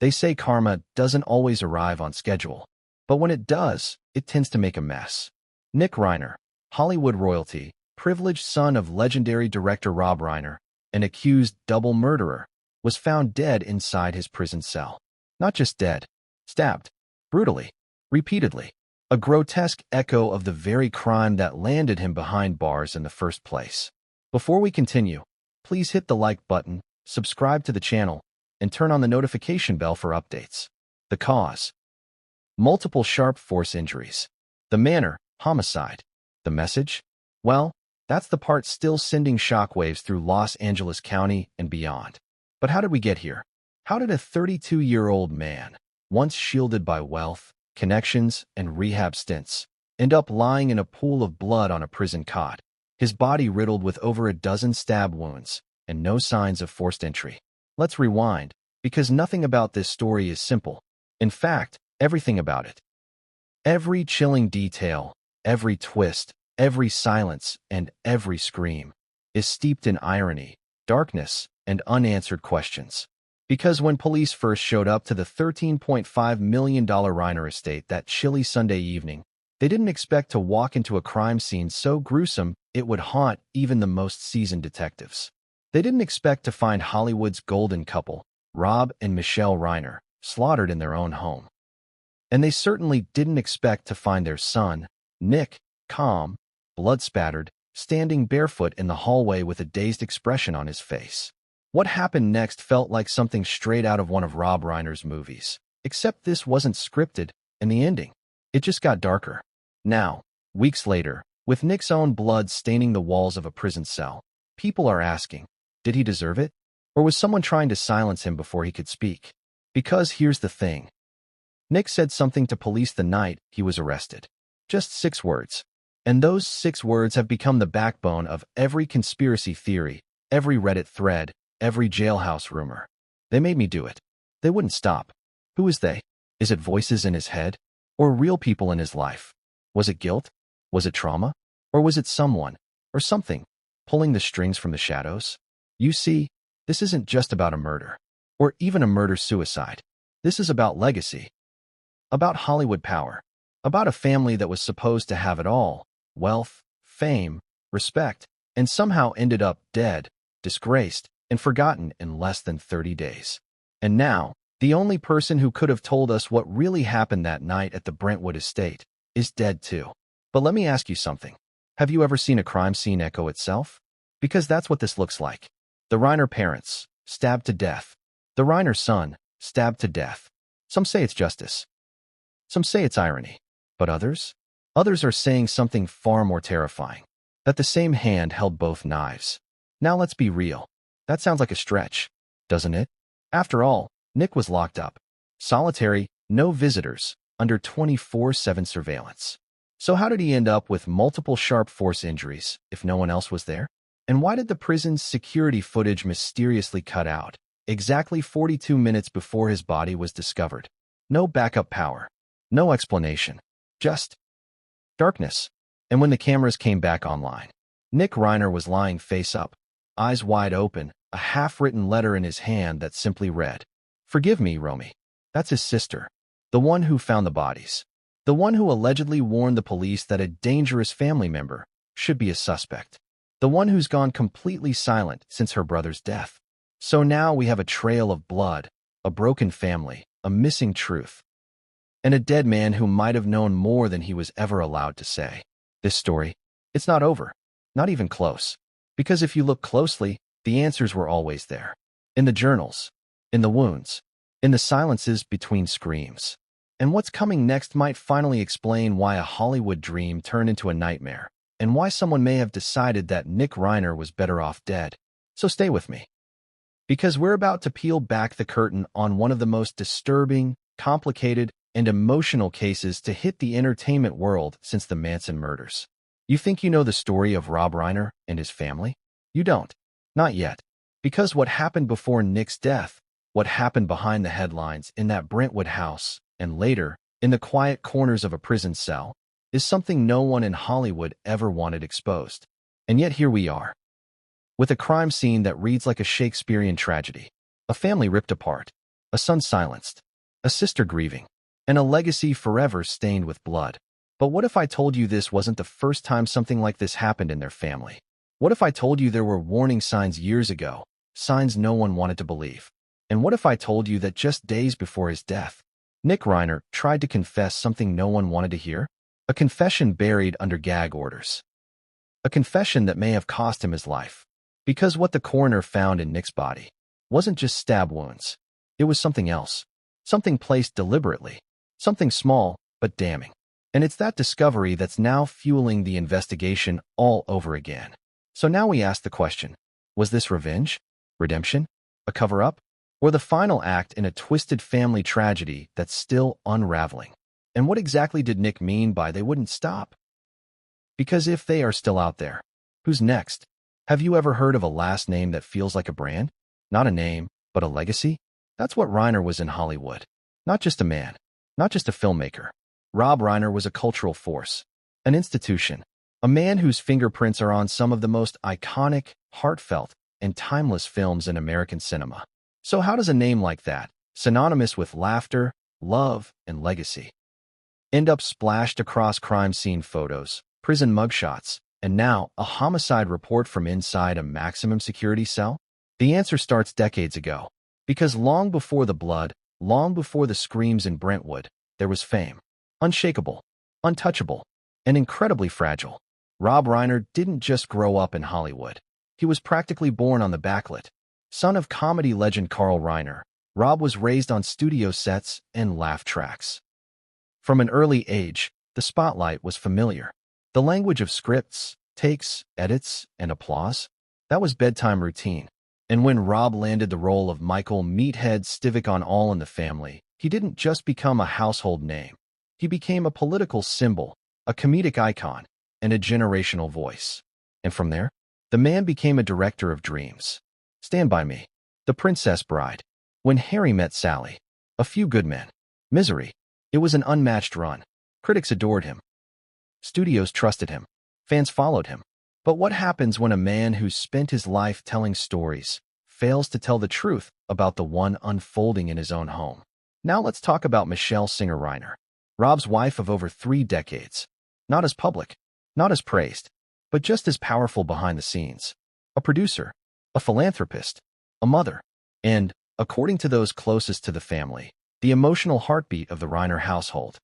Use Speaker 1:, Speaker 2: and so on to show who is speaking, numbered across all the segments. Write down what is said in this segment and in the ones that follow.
Speaker 1: They say karma doesn't always arrive on schedule, but when it does, it tends to make a mess. Nick Reiner, Hollywood royalty, privileged son of legendary director Rob Reiner, an accused double murderer, was found dead inside his prison cell. Not just dead, stabbed, brutally, repeatedly. A grotesque echo of the very crime that landed him behind bars in the first place. Before we continue, please hit the like button, subscribe to the channel, and turn on the notification bell for updates. The cause: multiple sharp force injuries. The manner: homicide. The message? Well, that's the part still sending shockwaves through Los Angeles County and beyond. But how did we get here? How did a 32-year-old man, once shielded by wealth, connections, and rehab stints, end up lying in a pool of blood on a prison cot, his body riddled with over a dozen stab wounds and no signs of forced entry? Let's rewind, because nothing about this story is simple. In fact, everything about it. Every chilling detail, every twist, every silence, and every scream is steeped in irony, darkness, and unanswered questions. Because when police first showed up to the $13.5 million Reiner estate that chilly Sunday evening, they didn't expect to walk into a crime scene so gruesome it would haunt even the most seasoned detectives. They didn't expect to find Hollywood's golden couple, Rob and Michelle Reiner, slaughtered in their own home. And they certainly didn't expect to find their son, Nick, calm, blood-spattered, standing barefoot in the hallway with a dazed expression on his face. What happened next felt like something straight out of one of Rob Reiner's movies, except this wasn't scripted, and the ending, it just got darker. Now, weeks later, with Nick's own blood staining the walls of a prison cell, people are asking, did he deserve it? Or was someone trying to silence him before he could speak? Because here's the thing. Nick said something to police the night he was arrested. Just 6 words. And those 6 words have become the backbone of every conspiracy theory, every Reddit thread, every jailhouse rumor. They made me do it. They wouldn't stop. Who is they? Is it voices in his head? Or real people in his life? Was it guilt? Was it trauma? Or was it someone, or something, pulling the strings from the shadows? You see, this isn't just about a murder, or even a murder-suicide. This is about legacy. About Hollywood power. About a family that was supposed to have it all: wealth, fame, respect, and somehow ended up dead, disgraced, and forgotten in less than 30 days. And now, the only person who could have told us what really happened that night at the Brentwood estate is dead too. But let me ask you something. Have you ever seen a crime scene echo itself? Because that's what this looks like. The Reiner parents, stabbed to death. The Reiner son, stabbed to death. Some say it's justice. Some say it's irony. But others? Others are saying something far more terrifying. That the same hand held both knives. Now let's be real. That sounds like a stretch, doesn't it? After all, Nick was locked up. Solitary, no visitors, under 24/7 surveillance. So how did he end up with multiple sharp force injuries if no one else was there? And why did the prison's security footage mysteriously cut out, exactly 42 minutes before his body was discovered? No backup power. No explanation. Just darkness. And when the cameras came back online, Nick Reiner was lying face up, eyes wide open, a half-written letter in his hand that simply read, "Forgive me, Romy." That's his sister. The one who found the bodies. The one who allegedly warned the police that a dangerous family member should be a suspect. The one who's gone completely silent since her brother's death. So now we have a trail of blood, a broken family, a missing truth, and a dead man who might have known more than he was ever allowed to say. This story, it's not over. Not even close. Because if you look closely, the answers were always there. In the journals, in the wounds, in the silences between screams. And what's coming next might finally explain why a Hollywood dream turned into a nightmare, and why someone may have decided that Nick Reiner was better off dead. So stay with me. Because we're about to peel back the curtain on one of the most disturbing, complicated, and emotional cases to hit the entertainment world since the Manson murders. You think you know the story of Rob Reiner and his family? You don't. Not yet. Because what happened before Nick's death, what happened behind the headlines in that Brentwood house, and later, in the quiet corners of a prison cell, is something no one in Hollywood ever wanted exposed. And yet here we are. With a crime scene that reads like a Shakespearean tragedy. A family ripped apart. a son silenced, a sister grieving, and a legacy forever stained with blood. But what if I told you this wasn't the first time something like this happened in their family? What if I told you there were warning signs years ago, signs no one wanted to believe? And what if I told you that just days before his death, Nick Reiner tried to confess something no one wanted to hear? A confession buried under gag orders. A confession that may have cost him his life. Because what the coroner found in Nick's body wasn't just stab wounds. It was something else. Something placed deliberately. Something small, but damning. And it's that discovery that's now fueling the investigation all over again. So now we ask the question, was this revenge? Redemption? A cover-up? Or the final act in a twisted family tragedy that's still unraveling? And what exactly did Nick mean by they wouldn't stop? Because if they are still out there, who's next? Have you ever heard of a last name that feels like a brand? Not a name, but a legacy? That's what Reiner was in Hollywood. Not just a man, not just a filmmaker. Rob Reiner was a cultural force, an institution, a man whose fingerprints are on some of the most iconic, heartfelt, and timeless films in American cinema. So how does a name like that, synonymous with laughter, love, and legacy, end up splashed across crime scene photos, prison mugshots, and now a homicide report from inside a maximum security cell? The answer starts decades ago. Because long before the blood, long before the screams in Brentwood, there was fame. Unshakable, untouchable, and incredibly fragile. Rob Reiner didn't just grow up in Hollywood. He was practically born on the backlit. Son of comedy legend Carl Reiner, Rob was raised on studio sets and laugh tracks. From an early age, the spotlight was familiar. The language of scripts, takes, edits, and applause, that was bedtime routine. And when Rob landed the role of Michael Meathead Stivic on All in the Family, he didn't just become a household name. He became a political symbol, a comedic icon, and a generational voice. And from there, the man became a director of dreams. Stand By Me, The Princess Bride, When Harry Met Sally, A Few Good Men, Misery. It was an unmatched run. Critics adored him. Studios trusted him. Fans followed him. But what happens when a man who's spent his life telling stories fails to tell the truth about the one unfolding in his own home? Now let's talk about Michelle Singer Reiner, Rob's wife of over 3 decades. Not as public, not as praised, but just as powerful behind the scenes. A producer, a philanthropist, a mother, and, according to those closest to the family, the emotional heartbeat of the Reiner household.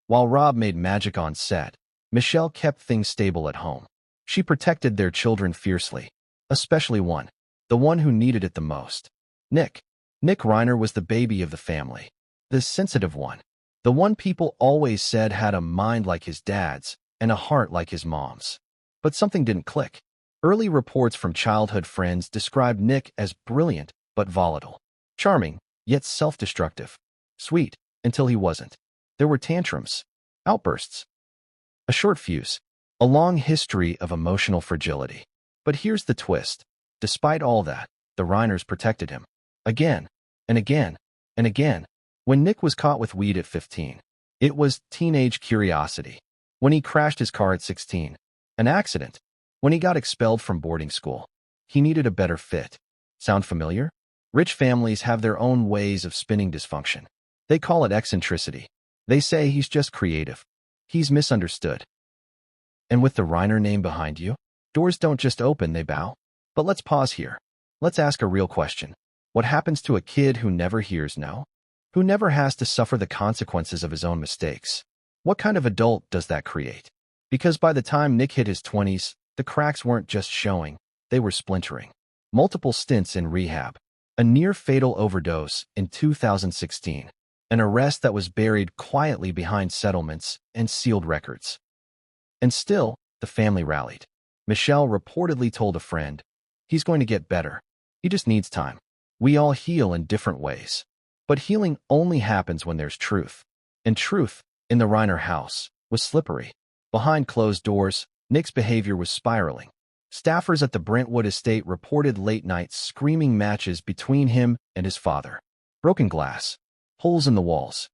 Speaker 1: While Rob made magic on set, Michelle kept things stable at home. She protected their children fiercely, especially one, the one who needed it the most. Nick. Nick Reiner was the baby of the family, the sensitive one, the one people always said had a mind like his dad's and a heart like his mom's. But something didn't click. Early reports from childhood friends described Nick as brilliant but volatile, charming, yet self-destructive, sweet until he wasn't. There were tantrums, outbursts, a short fuse, a long history of emotional fragility. But here's the twist. Despite all that, the Reiners protected him. Again, and again, and again. When Nick was caught with weed at 15, it was teenage curiosity. When he crashed his car at 16, an accident. When he got expelled from boarding school, he needed a better fit. Sound familiar? Rich families have their own ways of spinning dysfunction. They call it eccentricity. They say he's just creative. He's misunderstood. And with the Reiner name behind you, doors don't just open, they bow. But let's pause here. Let's ask a real question. What happens to a kid who never hears no? Who never has to suffer the consequences of his own mistakes? What kind of adult does that create? Because by the time Nick hit his 20s, the cracks weren't just showing, they were splintering. Multiple stints in rehab, a near-fatal overdose in 2016, an arrest that was buried quietly behind settlements and sealed records. And still, the family rallied. Michelle reportedly told a friend, "He's going to get better. He just needs time. We all heal in different ways." But healing only happens when there's truth. And truth, in the Reiner house, was slippery. Behind closed doors, Nick's behavior was spiraling. Staffers at the Brentwood estate reported late-night screaming matches between him and his father. Broken glass, holes in the walls.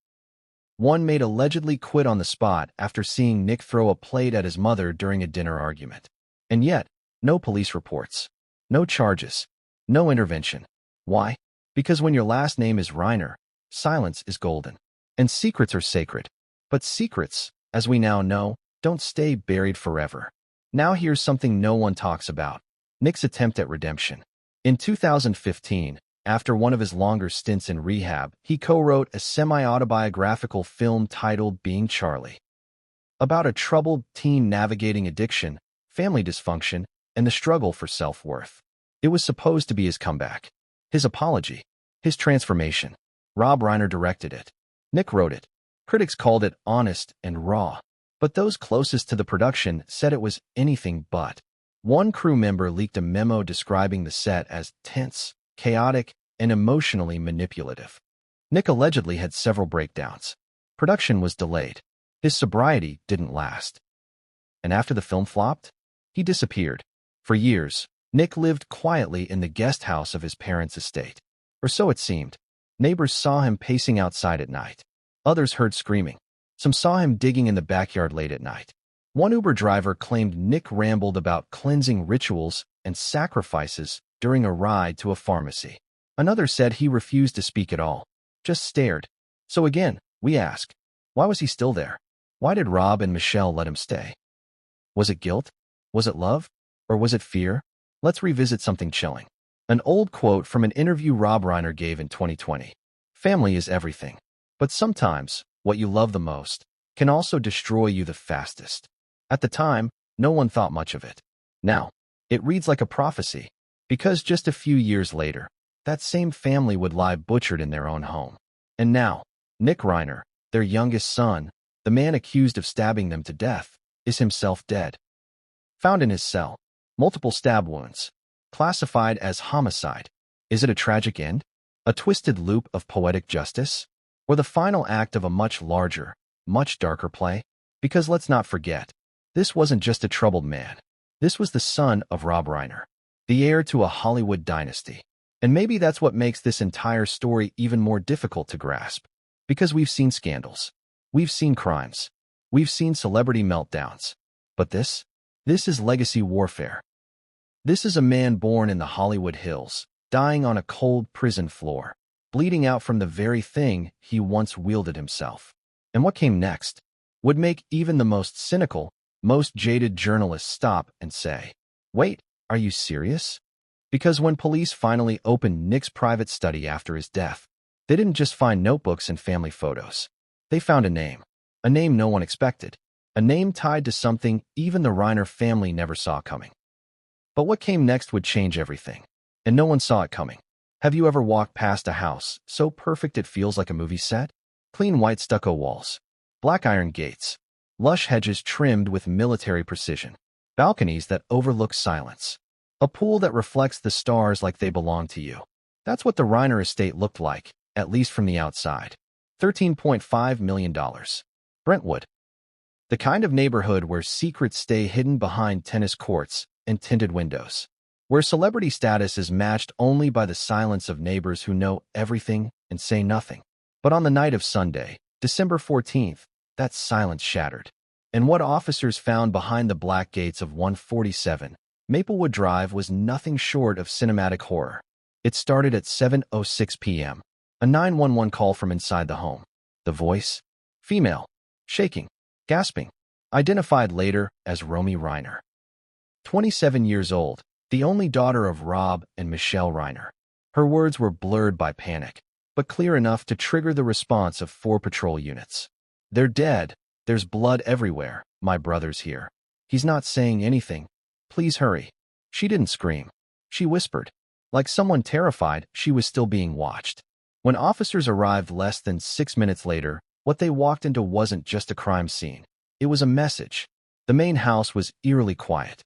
Speaker 1: One maid allegedly quit on the spot after seeing Nick throw a plate at his mother during a dinner argument. And yet, no police reports, no charges, no intervention. Why? Because when your last name is Reiner, silence is golden. And secrets are sacred. But secrets, as we now know, don't stay buried forever. Now here's something no one talks about: Nick's attempt at redemption. In 2015, after one of his longer stints in rehab, he co-wrote a semi-autobiographical film titled Being Charlie, about a troubled teen navigating addiction, family dysfunction, and the struggle for self-worth. It was supposed to be his comeback, his apology, his transformation. Rob Reiner directed it. Nick wrote it. Critics called it honest and raw, but those closest to the production said it was anything but. One crew member leaked a memo describing the set as tense, chaotic, and emotionally manipulative. Nick allegedly had several breakdowns. Production was delayed. His sobriety didn't last. And after the film flopped, he disappeared. For years, Nick lived quietly in the guest house of his parents' estate. Or so it seemed. Neighbors saw him pacing outside at night. Others heard screaming. Some saw him digging in the backyard late at night. One Uber driver claimed Nick rambled about cleansing rituals and sacrifices during a ride to a pharmacy. Another said he refused to speak at all, just stared. So again, we ask, why was he still there? Why did Rob and Michelle let him stay? Was it guilt? Was it love? Or was it fear? Let's revisit something chilling. An old quote from an interview Rob Reiner gave in 2020. Family is everything, but sometimes what you love the most can also destroy you the fastest. At the time, no one thought much of it. Now, it reads like a prophecy, because just a few years later, that same family would lie butchered in their own home. And now, Nick Reiner, their youngest son, the man accused of stabbing them to death, is himself dead. Found in his cell, multiple stab wounds, classified as homicide. Is it a tragic end? A twisted loop of poetic justice? Or the final act of a much larger, much darker play? Because let's not forget, this wasn't just a troubled man. This was the son of Rob Reiner, the heir to a Hollywood dynasty. And maybe that's what makes this entire story even more difficult to grasp. Because we've seen scandals. We've seen crimes. We've seen celebrity meltdowns. But this is legacy warfare. This is a man born in the Hollywood Hills, dying on a cold prison floor, bleeding out from the very thing he once wielded himself. And what came next would make even the most cynical, most jaded journalists stop and say, wait, are you serious? Because when police finally opened Nick's private study after his death, they didn't just find notebooks and family photos. They found a name no one expected, a name tied to something even the Reiner family never saw coming. But what came next would change everything, and no one saw it coming. Have you ever walked past a house so perfect it feels like a movie set? Clean white stucco walls, black iron gates, lush hedges trimmed with military precision, balconies that overlook silence, a pool that reflects the stars like they belong to you. That's what the Reiner estate looked like, at least from the outside. $13.5 million. Brentwood. The kind of neighborhood where secrets stay hidden behind tennis courts and tinted windows, where celebrity status is matched only by the silence of neighbors who know everything and say nothing. But on the night of Sunday, December 14th, that silence shattered. And what officers found behind the black gates of 147 Maplewood Drive was nothing short of cinematic horror. It started at 7:06 p.m., a 911 call from inside the home. The voice? Female. Shaking. Gasping. Identified later as Romy Reiner. 27 years old, the only daughter of Rob and Michelle Reiner. Her words were blurred by panic, but clear enough to trigger the response of 4 patrol units. They're dead. There's blood everywhere. My brother's here. He's not saying anything. Please hurry. She didn't scream. She whispered. Like someone terrified she was still being watched. When officers arrived less than 6 minutes later, what they walked into wasn't just a crime scene. It was a message. The main house was eerily quiet.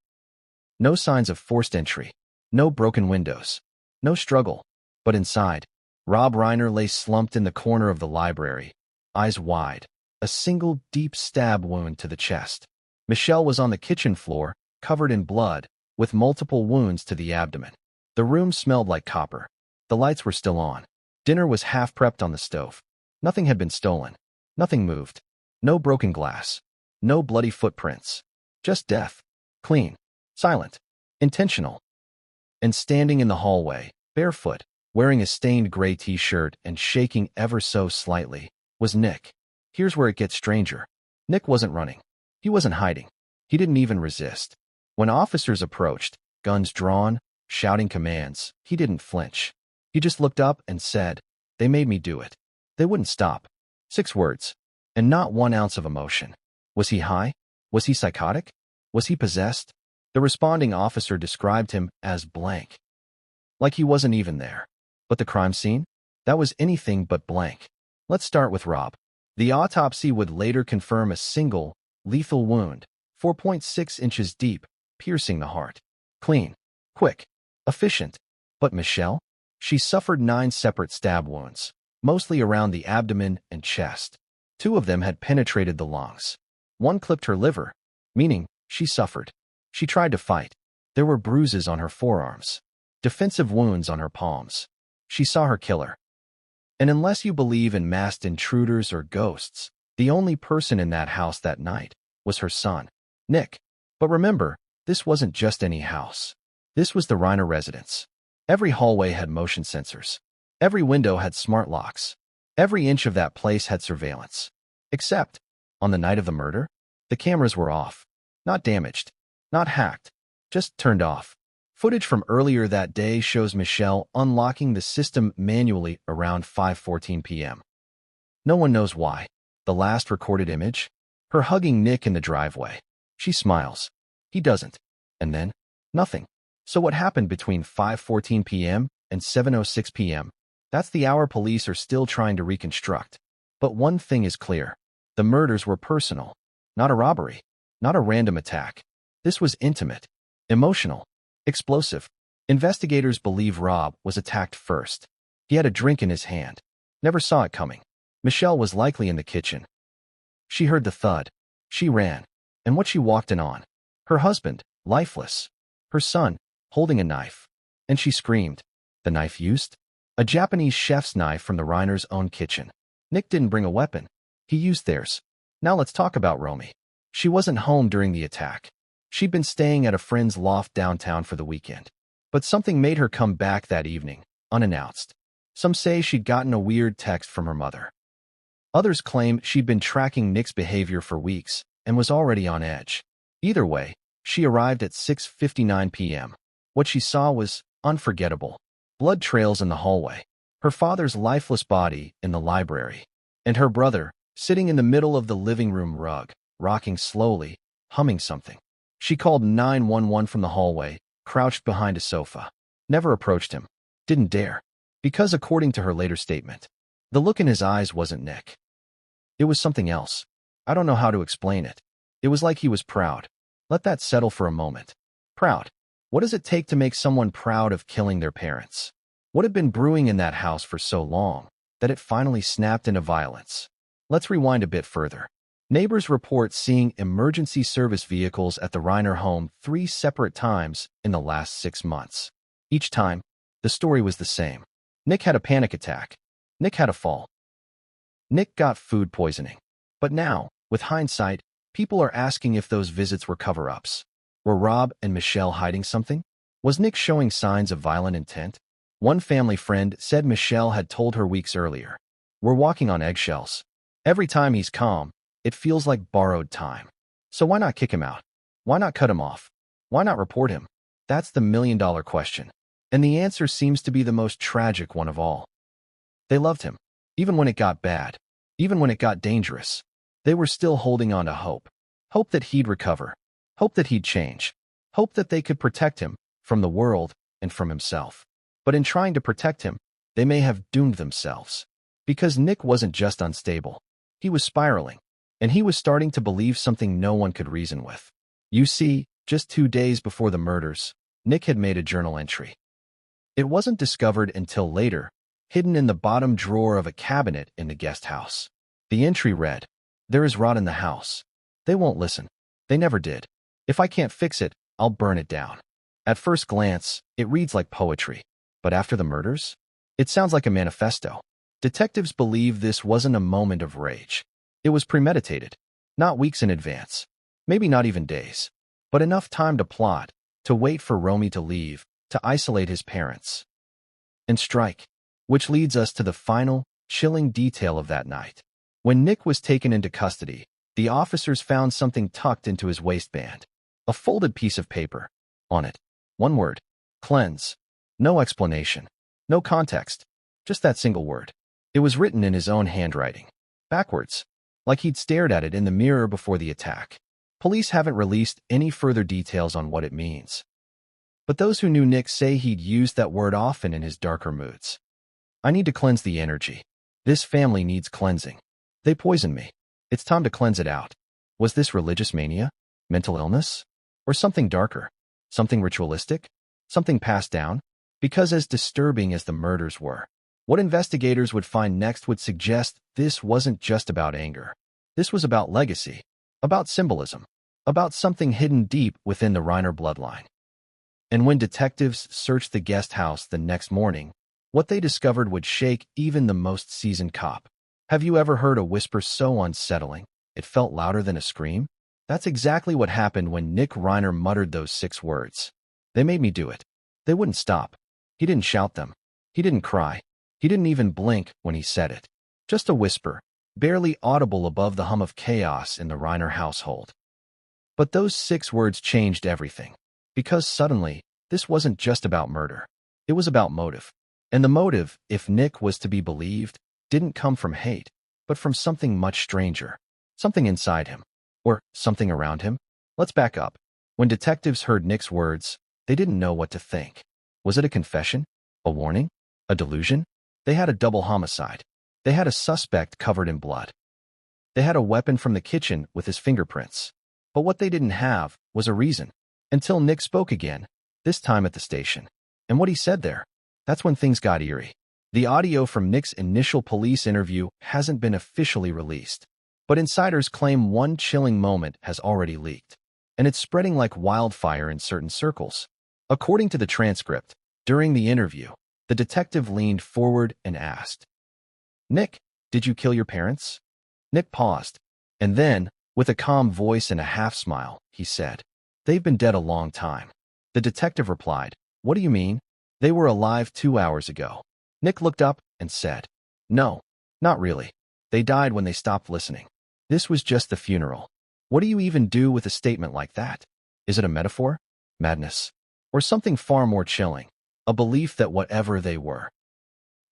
Speaker 1: No signs of forced entry. No broken windows. No struggle. But inside, Rob Reiner lay slumped in the corner of the library, eyes wide, a single deep stab wound to the chest. Michelle was on the kitchen floor, covered in blood, with multiple wounds to the abdomen. The room smelled like copper. The lights were still on. Dinner was half prepped on the stove. Nothing had been stolen. Nothing moved. No broken glass. No bloody footprints. Just death. Clean. Silent. Intentional. And standing in the hallway, barefoot, wearing a stained gray t-shirt and shaking ever so slightly, was Nick. Here's where it gets stranger. Nick wasn't running. He wasn't hiding. He didn't even resist. When officers approached, guns drawn, shouting commands, he didn't flinch. He just looked up and said, "They made me do it." They wouldn't stop. 6 words. And not 1 ounce of emotion. Was he high? Was he psychotic? Was he possessed? The responding officer described him as blank. Like he wasn't even there. But the crime scene? That was anything but blank. Let's start with Rob. The autopsy would later confirm a single, lethal wound, 4.6 inches deep, piercing the heart. Clean. Quick. Efficient. But Michelle? She suffered 9 separate stab wounds, mostly around the abdomen and chest. 2 of them had penetrated the lungs. 1 clipped her liver, meaning she suffered. She tried to fight. There were bruises on her forearms, defensive wounds on her palms. She saw her killer. And unless you believe in masked intruders or ghosts, the only person in that house that night was her son, Nick. But remember, this wasn't just any house. This was the Reiner residence. Every hallway had motion sensors. Every window had smart locks. Every inch of that place had surveillance. Except, on the night of the murder, the cameras were off. Not damaged. Not hacked. Just turned off. Footage from earlier that day shows Michelle unlocking the system manually around 5:14 p.m. No one knows why. The last recorded image? Her hugging Nick in the driveway. She smiles. He doesn't. And then? Nothing. So what happened between 5:14 p.m. and 7:06 p.m.? That's the hour police are still trying to reconstruct. But one thing is clear. The murders were personal. Not a robbery. Not a random attack. This was intimate. Emotional. Explosive. Investigators believe Rob was attacked first. He had a drink in his hand. Never saw it coming. Michelle was likely in the kitchen. She heard the thud. She ran. And what she walked in on? Her husband, lifeless. Her son, holding a knife. And she screamed. The knife used? A Japanese chef's knife from the Reiner's own kitchen. Nick didn't bring a weapon. He used theirs. Now let's talk about Romy. She wasn't home during the attack. She'd been staying at a friend's loft downtown for the weekend. But something made her come back that evening, unannounced. Some say she'd gotten a weird text from her mother. Others claim she'd been tracking Nick's behavior for weeks and was already on edge. Either way, she arrived at 6:59 p.m. What she saw was unforgettable. Blood trails in the hallway, her father's lifeless body in the library, and her brother sitting in the middle of the living room rug, rocking slowly, humming something. She called 911 from the hallway, crouched behind a sofa. Never approached him. Didn't dare. Because according to her later statement, the look in his eyes wasn't Nick. It was something else. I don't know how to explain it. It was like he was proud. Let that settle for a moment. Proud. What does it take to make someone proud of killing their parents? What had been brewing in that house for so long that it finally snapped into violence? Let's rewind a bit further. Neighbors report seeing emergency service vehicles at the Reiner home 3 separate times in the last 6 months. Each time, the story was the same. Nick had a panic attack. Nick had a fall. Nick got food poisoning. But now, with hindsight, people are asking if those visits were cover-ups. Were Rob and Michelle hiding something? Was Nick showing signs of violent intent? One family friend said Michelle had told her weeks earlier, "We're walking on eggshells. Every time he's calm, it feels like borrowed time. So why not kick him out? Why not cut him off? Why not report him?" That's the million-dollar question. And the answer seems to be the most tragic one of all. They loved him. Even when it got bad. Even when it got dangerous. They were still holding on to hope. Hope that he'd recover. Hope that he'd change. Hope that they could protect him from the world and from himself. But in trying to protect him, they may have doomed themselves. Because Nick wasn't just unstable. He was spiraling. And he was starting to believe something no one could reason with. You see, just 2 days before the murders, Nick had made a journal entry. It wasn't discovered until later, hidden in the bottom drawer of a cabinet in the guest house. The entry read, "There is rot in the house. They won't listen. They never did. If I can't fix it, I'll burn it down." At first glance, it reads like poetry. But after the murders? It sounds like a manifesto. Detectives believe this wasn't a moment of rage. It was premeditated. Not weeks in advance. Maybe not even days. But enough time to plot, to wait for Romy to leave, to isolate his parents. and strike. Which leads us to the final, chilling detail of that night. When Nick was taken into custody, the officers found something tucked into his waistband. A folded piece of paper. On it, one word: cleanse. No explanation. No context. Just that single word. It was written in his own handwriting. Backwards. Like he'd stared at it in the mirror before the attack. Police haven't released any further details on what it means. But those who knew Nick say he'd used that word often in his darker moods. I need to cleanse the energy. This family needs cleansing. They poisoned me. It's time to cleanse it out. Was this religious mania? Mental illness? Or something darker? Something ritualistic? Something passed down? Because as disturbing as the murders were, what investigators would find next would suggest this wasn't just about anger. This was about legacy, about symbolism, about something hidden deep within the Reiner bloodline. And when detectives searched the guest house the next morning, what they discovered would shake even the most seasoned cop. Have you ever heard a whisper so unsettling it felt louder than a scream? That's exactly what happened when Nick Reiner muttered those 6 words. They made me do it. They wouldn't stop. He didn't shout them. He didn't cry. He didn't even blink when he said it. Just a whisper, barely audible above the hum of chaos in the Reiner household. But those 6 words changed everything. Because suddenly, this wasn't just about murder. It was about motive. And the motive, if Nick was to be believed, didn't come from hate, but from something much stranger. Something inside him. Or something around him. Let's back up. When detectives heard Nick's words, they didn't know what to think. Was it a confession? A warning? A delusion? They had a double homicide. They had a suspect covered in blood. They had a weapon from the kitchen with his fingerprints. But what they didn't have was a reason. Until Nick spoke again, this time at the station. And what he said there, that's when things got eerie. The audio from Nick's initial police interview hasn't been officially released. But insiders claim one chilling moment has already leaked. And it's spreading like wildfire in certain circles. According to the transcript, during the interview, the detective leaned forward and asked, "Nick, did you kill your parents?" Nick paused. And then, with a calm voice and a half-smile, he said, "They've been dead a long time." The detective replied, "What do you mean?" "They were alive 2 hours ago." Nick looked up and said, "No, not really. They died when they stopped listening. This was just the funeral." What do you even do with a statement like that? Is it a metaphor? Madness? Or something far more chilling? A belief that whatever they were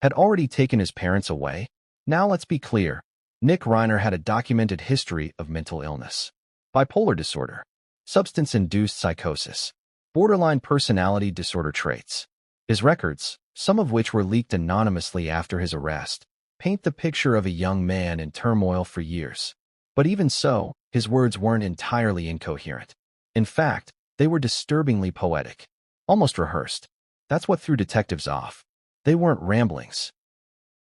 Speaker 1: had already taken his parents away? Now let's be clear. Nick Reiner had a documented history of mental illness. Bipolar disorder, substance-induced psychosis, borderline personality disorder traits. His records, some of which were leaked anonymously after his arrest, paint the picture of a young man in turmoil for years. But even so, his words weren't entirely incoherent. In fact, they were disturbingly poetic, almost rehearsed. That's what threw detectives off. They weren't ramblings.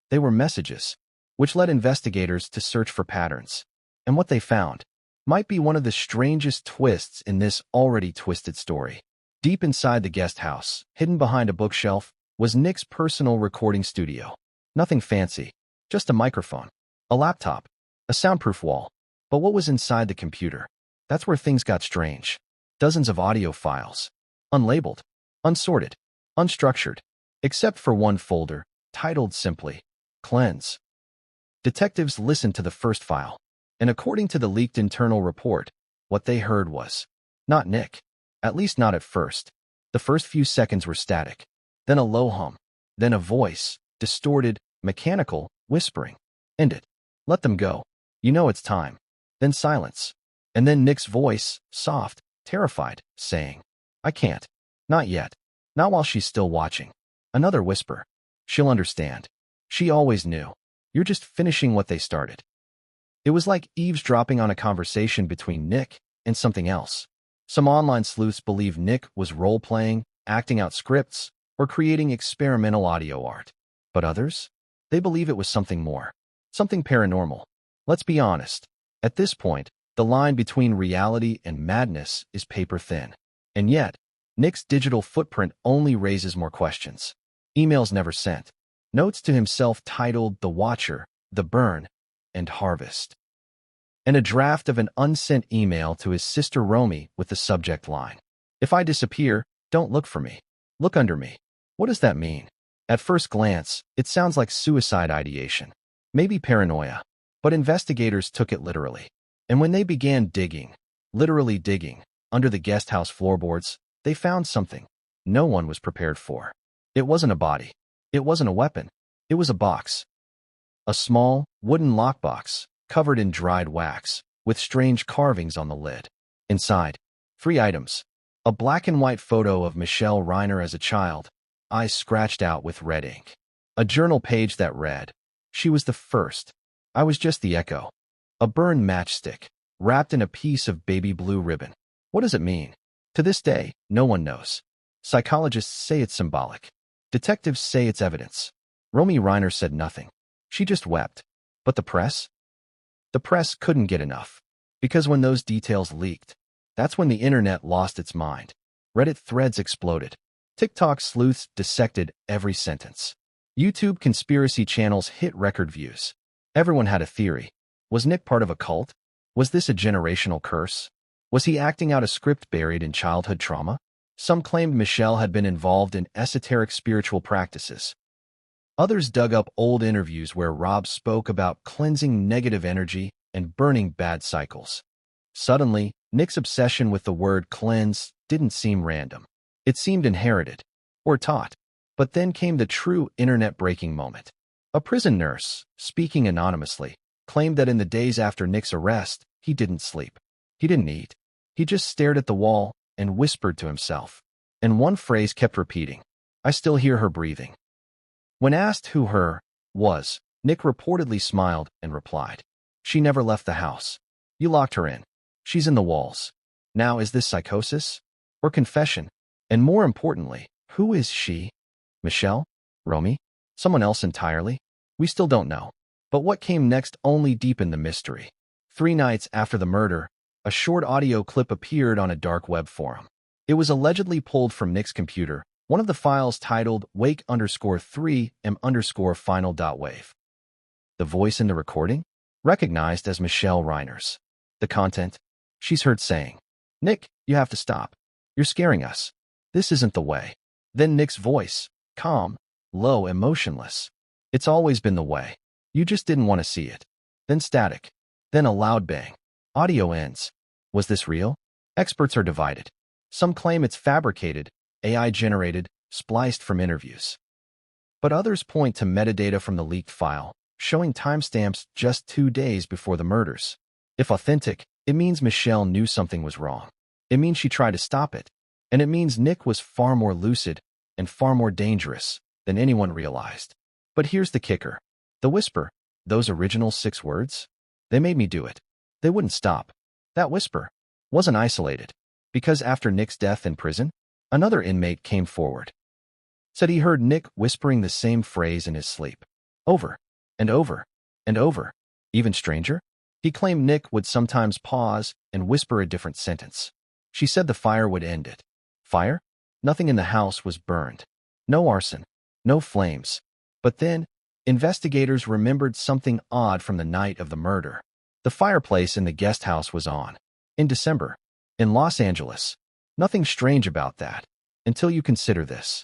Speaker 1: They were messages, which led investigators to search for patterns. And what they found might be one of the strangest twists in this already twisted story. Deep inside the guest house, hidden behind a bookshelf, was Nick's personal recording studio. Nothing fancy, just a microphone, a laptop, a soundproof wall. But what was inside the computer? That's where things got strange. Dozens of audio files. Unlabeled, unsorted, unstructured, except for one folder, titled simply, Cleanse. Detectives listened to the first file, and according to the leaked internal report, what they heard was not Nick. At least not at first. The first few seconds were static. Then a low hum. Then a voice, distorted, mechanical, whispering. "End it. Let them go. You know it's time." Then silence. And then Nick's voice, soft, terrified, saying, "I can't. Not yet. Not while she's still watching." Another whisper. "She'll understand. She always knew. You're just finishing what they started." It was like eavesdropping on a conversation between Nick and something else. Some online sleuths believe Nick was role-playing, acting out scripts, or creating experimental audio art. But others? They believe it was something more. Something paranormal. Let's be honest. At this point, the line between reality and madness is paper-thin. And yet, Nick's digital footprint only raises more questions. Emails never sent. Notes to himself titled The Watcher, The Burn, and Harvest. And a draft of an unsent email to his sister Romy with the subject line, "If I disappear, don't look for me. Look under me." What does that mean? At first glance, it sounds like suicide ideation, maybe paranoia, but investigators took it literally. And when they began digging, literally digging, under the guest house floorboards, they found something no one was prepared for. It wasn't a body. It wasn't a weapon. It was a box. A small, wooden lockbox, covered in dried wax, with strange carvings on the lid. Inside, 3 items. A black and white photo of Michelle Reiner as a child, eyes scratched out with red ink. A journal page that read, "She was the first. I was just the echo." A burned matchstick, wrapped in a piece of baby blue ribbon. What does it mean? To this day, no one knows. Psychologists say it's symbolic. Detectives say it's evidence. Romy Reiner said nothing. She just wept. But the press? The press couldn't get enough. Because when those details leaked, that's when the internet lost its mind. Reddit threads exploded. TikTok sleuths dissected every sentence. YouTube conspiracy channels hit record views. Everyone had a theory. Was Nick part of a cult? Was this a generational curse? Was he acting out a script buried in childhood trauma? Some claimed Michelle had been involved in esoteric spiritual practices. Others dug up old interviews where Rob spoke about cleansing negative energy and burning bad cycles. Suddenly, Nick's obsession with the word cleanse didn't seem random. It seemed inherited, or taught. But then came the true internet-breaking moment. A prison nurse, speaking anonymously, claimed that in the days after Nick's arrest, he didn't sleep. He didn't eat. He just stared at the wall and whispered to himself. And one phrase kept repeating, "I still hear her breathing." When asked who her was, Nick reportedly smiled and replied, "She never left the house. You locked her in. She's in the walls." Now, is this psychosis or confession? And more importantly, who is she? Michelle? Romy? Someone else entirely? We still don't know. But what came next only deepened the mystery. 3 nights after the murder, a short audio clip appeared on a dark web forum. It was allegedly pulled from Nick's computer, one of the files titled wake_3m_final.wave. The voice in the recording? Recognized as Michelle Reiner's. The content? She's heard saying, "Nick, you have to stop. You're scaring us. This isn't the way." Then Nick's voice, calm, low, emotionless. "It's always been the way. You just didn't want to see it." Then static. Then a loud bang. Audio ends. Was this real? Experts are divided. Some claim it's fabricated, AI-generated, spliced from interviews. But others point to metadata from the leaked file, showing timestamps just 2 days before the murders. If authentic, it means Michelle knew something was wrong. It means she tried to stop it. And it means Nick was far more lucid and far more dangerous than anyone realized. But here's the kicker. The whisper, those original 6 words, they made me do it. They wouldn't stop. That whisper wasn't isolated, because after Nick's death in prison, another inmate came forward. Said he heard Nick whispering the same phrase in his sleep. Over and over and over. Even stranger, he claimed Nick would sometimes pause and whisper a different sentence. She said the fire would end it. Fire? Nothing in the house was burned. No arson. No flames. But then, investigators remembered something odd from the night of the murder. The fireplace in the guest house was on. In December. In Los Angeles. Nothing strange about that, until you consider this.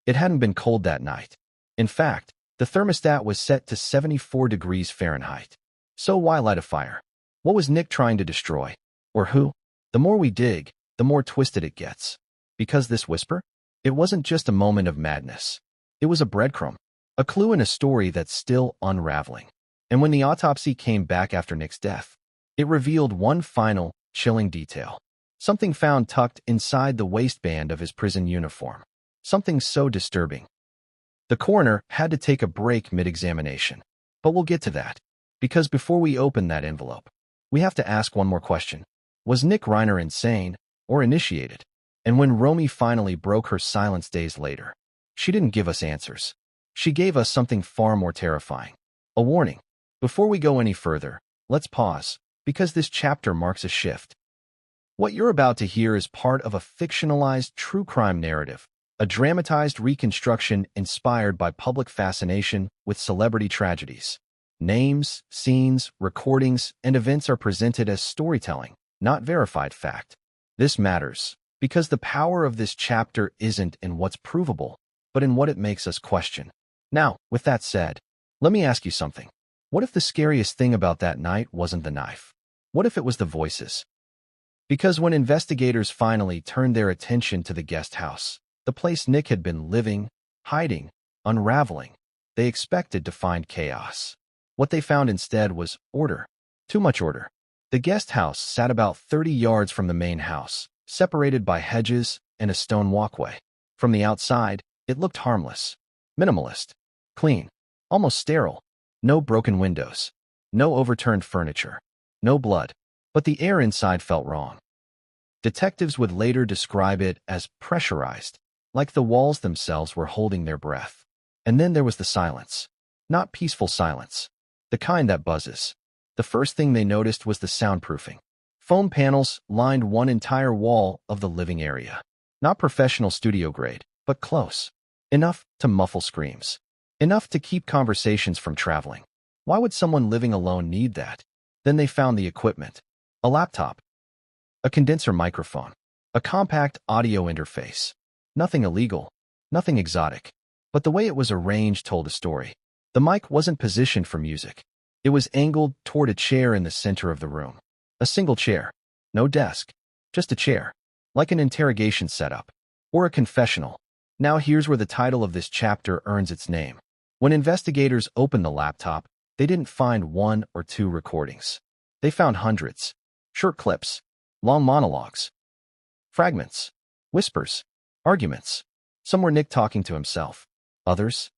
Speaker 1: It hadn't been cold that night. In fact, the thermostat was set to 74 degrees Fahrenheit. So why light a fire? What was Nick trying to destroy? Or who? The more we dig, the more twisted it gets. Because this whisper? It wasn't just a moment of madness. It was a breadcrumb. A clue in a story that's still unraveling. And when the autopsy came back after Nick's death, it revealed one final, chilling detail. Something found tucked inside the waistband of his prison uniform. Something so disturbing. The coroner had to take a break mid-examination. But we'll get to that. Because before we open that envelope, we have to ask one more question. Was Nick Reiner insane or initiated? And when Romy finally broke her silence days later, she didn't give us answers. She gave us something far more terrifying. A warning. Before we go any further, let's pause, because this chapter marks a shift. What you're about to hear is part of a fictionalized true crime narrative, a dramatized reconstruction inspired by public fascination with celebrity tragedies. Names, scenes, recordings, and events are presented as storytelling, not verified fact. This matters, because the power of this chapter isn't in what's provable, but in what it makes us question. Now, with that said, let me ask you something. What if the scariest thing about that night wasn't the knife? What if it was the voices? Because when investigators finally turned their attention to the guest house, the place Nick had been living, hiding, unraveling, they expected to find chaos. What they found instead was order. Too much order. The guest house sat about 30 yards from the main house, separated by hedges and a stone walkway. From the outside, it looked harmless, minimalist, clean, almost sterile. No broken windows, no overturned furniture, no blood, but the air inside felt wrong. Detectives would later describe it as pressurized, like the walls themselves were holding their breath. And then there was the silence. Not peaceful silence, the kind that buzzes. The first thing they noticed was the soundproofing. Foam panels lined one entire wall of the living area. Not professional studio grade, but close. Enough to muffle screams. Enough to keep conversations from traveling. Why would someone living alone need that? Then they found the equipment. A laptop. A condenser microphone. A compact audio interface. Nothing illegal. Nothing exotic. But the way it was arranged told a story. The mic wasn't positioned for music. It was angled toward a chair in the center of the room. A single chair. No desk. Just a chair. Like an interrogation setup. Or a confessional. Now here's where the title of this chapter earns its name. When investigators opened the laptop, they didn't find one or two recordings. They found hundreds. Short clips. Long monologues. Fragments. Whispers. Arguments. Some were Nick talking to himself. Others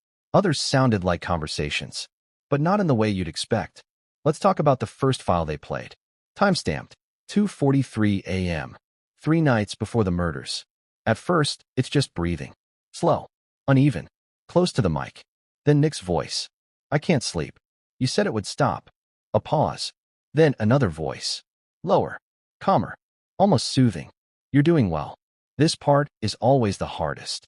Speaker 1: sounded like conversations. But not in the way you'd expect. Let's talk about the first file they played. Timestamped. 2:43 a.m. 3 nights before the murders. At first, it's just breathing. Slow. Uneven. Close to the mic. Then Nick's voice. I can't sleep. You said it would stop. A pause. Then another voice. Lower. Calmer. Almost soothing. You're doing well. This part is always the hardest.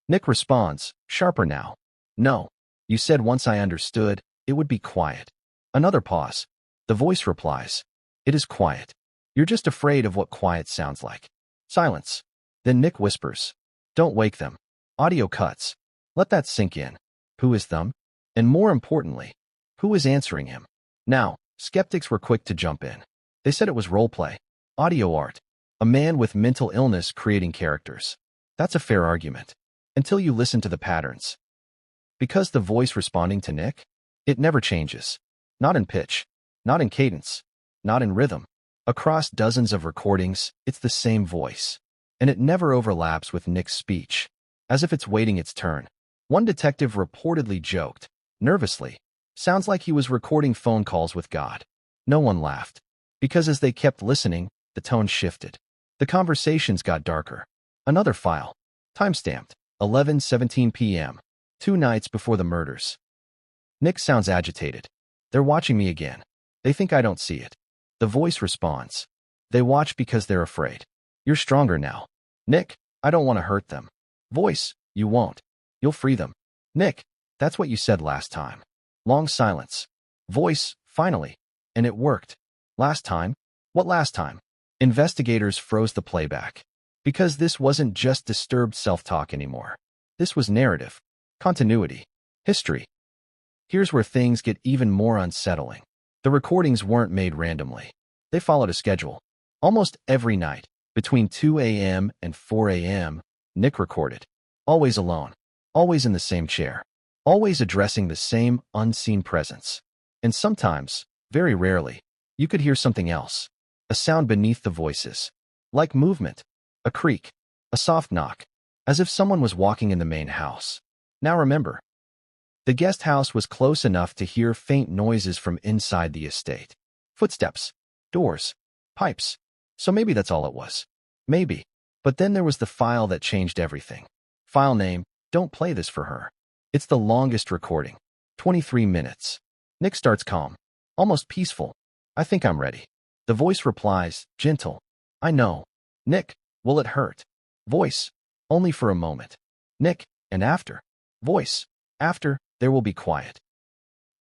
Speaker 1: Nick responds, sharper now. No. You said once I understood, it would be quiet. Another pause. The voice replies. It is quiet. You're just afraid of what quiet sounds like. Silence. Then Nick whispers. Don't wake them. Audio cuts. Let that sink in. Who is them? And more importantly, who is answering him? Now, skeptics were quick to jump in. They said it was roleplay. Audio art. A man with mental illness creating characters. That's a fair argument. Until you listen to the patterns. Because the voice responding to Nick? It never changes. Not in pitch. Not in cadence. Not in rhythm. Across dozens of recordings, it's the same voice. And it never overlaps with Nick's speech. As if it's waiting its turn. One detective reportedly joked, nervously. Sounds like he was recording phone calls with God. No one laughed. Because as they kept listening, the tone shifted. The conversations got darker. Another file. Timestamped. 11:17 p.m. 2 nights before the murders. Nick sounds agitated. They're watching me again. They think I don't see it. The voice responds. They watch because they're afraid. You're stronger now. Nick, I don't want to hurt them. Voice, you won't. You'll free them. Nick, that's what you said last time. Long silence. Voice, finally. And it worked. Last time? What last time? Investigators froze the playback. Because this wasn't just disturbed self-talk anymore. This was narrative. Continuity. History. Here's where things get even more unsettling. The recordings weren't made randomly. They followed a schedule. Almost every night, between 2 a.m. and 4 a.m., Nick recorded. Always alone. Always in the same chair. Always addressing the same unseen presence. And sometimes, very rarely, you could hear something else. A sound beneath the voices. Like movement. A creak. A soft knock. As if someone was walking in the main house. Now remember, the guest house was close enough to hear faint noises from inside the estate. Footsteps. Doors. Pipes. So maybe that's all it was. Maybe. But then there was the file that changed everything. File name, don't play this for her. It's the longest recording. 23 minutes. Nick starts calm. Almost peaceful. I think I'm ready. The voice replies, gentle. I know. Nick, will it hurt? Voice, only for a moment. Nick, and after? Voice, after, there will be quiet.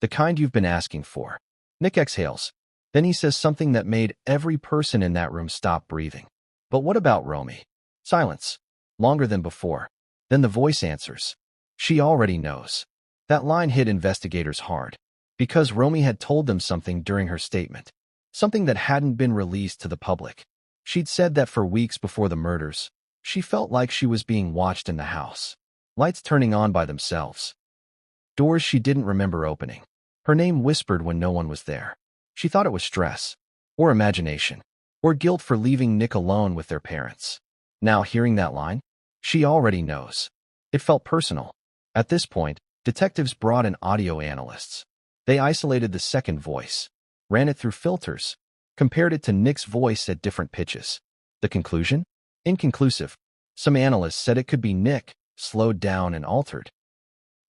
Speaker 1: The kind you've been asking for. Nick exhales. Then he says something that made every person in that room stop breathing. But what about Romy? Silence. Longer than before. Then the voice answers. She already knows. That line hit investigators hard, because Romy had told them something during her statement, something that hadn't been released to the public. She'd said that for weeks before the murders, she felt like she was being watched in the house. Lights turning on by themselves. Doors she didn't remember opening. Her name whispered when no one was there. She thought it was stress, or imagination, or guilt for leaving Nick alone with their parents. Now, hearing that line, she already knows. It felt personal. At this point, detectives brought in audio analysts. They isolated the second voice, ran it through filters, compared it to Nick's voice at different pitches. The conclusion? Inconclusive. Some analysts said it could be Nick, slowed down and altered.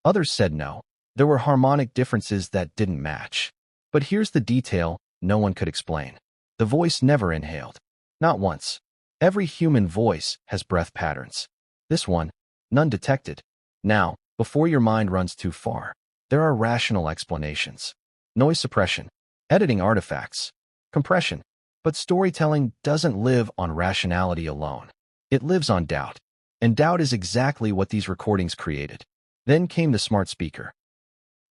Speaker 1: Others said no. There were harmonic differences that didn't match. But here's the detail no one could explain. The voice never inhaled. Not once. Every human voice has breath patterns. This one, none detected. Now, before your mind runs too far, there are rational explanations. Noise suppression, editing artifacts, compression. But storytelling doesn't live on rationality alone. It lives on doubt. And doubt is exactly what these recordings created. Then came the smart speaker.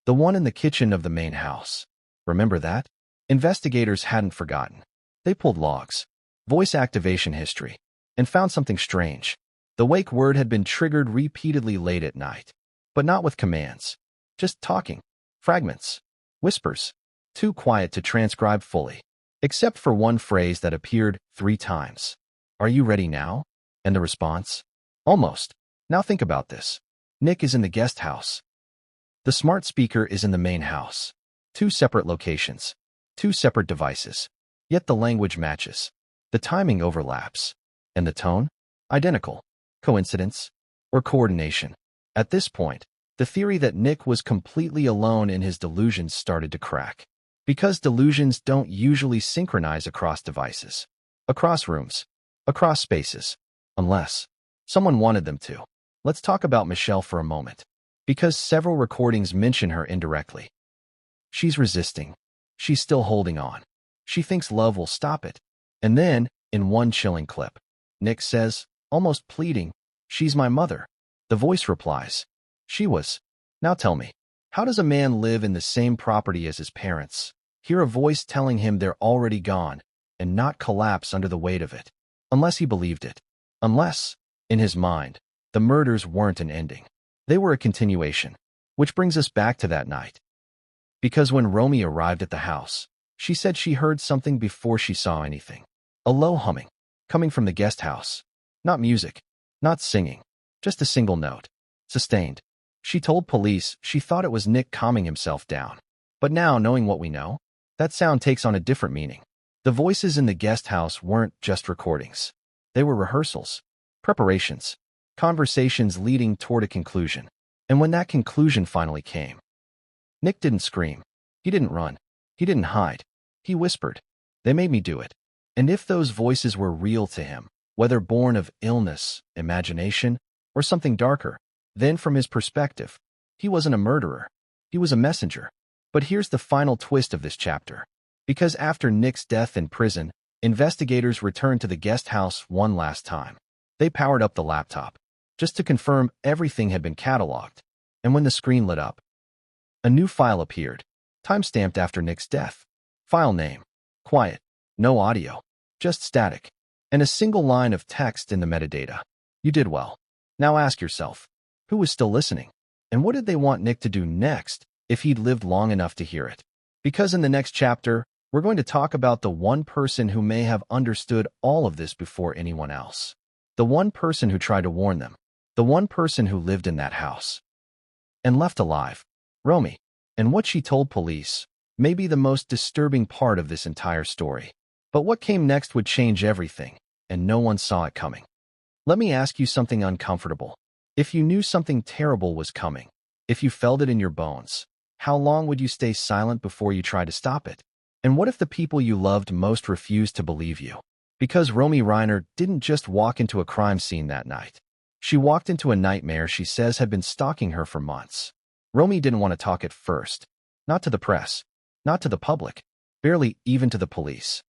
Speaker 1: The one in the kitchen of the main house. Remember that? Investigators hadn't forgotten. They pulled logs, voice activation history, and found something strange. The wake word had been triggered repeatedly late at night, but not with commands. Just talking, fragments, whispers, too quiet to transcribe fully, except for one phrase that appeared 3 times. Are you ready now? And the response? Almost. Now think about this. Nick is in the guest house. The smart speaker is in the main house. 2 separate locations, 2 separate devices. Yet the language matches. The timing overlaps. And the tone? Identical. Coincidence? Or coordination? At this point, the theory that Nick was completely alone in his delusions started to crack. Because delusions don't usually synchronize across devices, across rooms, across spaces, unless someone wanted them to. Let's talk about Michelle for a moment, because several recordings mention her indirectly. She's resisting. She's still holding on. She thinks love will stop it. And then, in one chilling clip, Nick says, almost pleading, "She's my mother." The voice replies, "She was." Now tell me, how does a man live in the same property as his parents, hear a voice telling him they're already gone, and not collapse under the weight of it? Unless he believed it. Unless, in his mind, the murders weren't an ending. They were a continuation. Which brings us back to that night. Because when Romy arrived at the house, she said she heard something before she saw anything. A low humming, coming from the guest house. Not music, not singing, just a single note. Sustained. She told police she thought it was Nick calming himself down. But now, knowing what we know, that sound takes on a different meaning. The voices in the guest house weren't just recordings. They were rehearsals, preparations, conversations leading toward a conclusion. And when that conclusion finally came, Nick didn't scream. He didn't run. He didn't hide. He whispered, "They made me do it." And if those voices were real to him, whether born of illness, imagination, or something darker, then from his perspective, he wasn't a murderer. He was a messenger. But here's the final twist of this chapter. Because after Nick's death in prison, investigators returned to the guest house one last time. They powered up the laptop, just to confirm everything had been cataloged. And when the screen lit up, a new file appeared, time-stamped after Nick's death. File name: quiet, no audio, just static, and a single line of text in the metadata. You did well. Now ask yourself, who was still listening? And what did they want Nick to do next if he'd lived long enough to hear it? Because in the next chapter, we're going to talk about the one person who may have understood all of this before anyone else. The one person who tried to warn them. The one person who lived in that house and left alive. Romy. And what she told police may be the most disturbing part of this entire story. But what came next would change everything, and no one saw it coming. Let me ask you something uncomfortable. If you knew something terrible was coming, if you felt it in your bones, how long would you stay silent before you try to stop it? And what if the people you loved most refused to believe you? Because Romy Reiner didn't just walk into a crime scene that night. She walked into a nightmare she says had been stalking her for months. Romy didn't want to talk at first. Not to the press. Not to the public. Barely even to the police.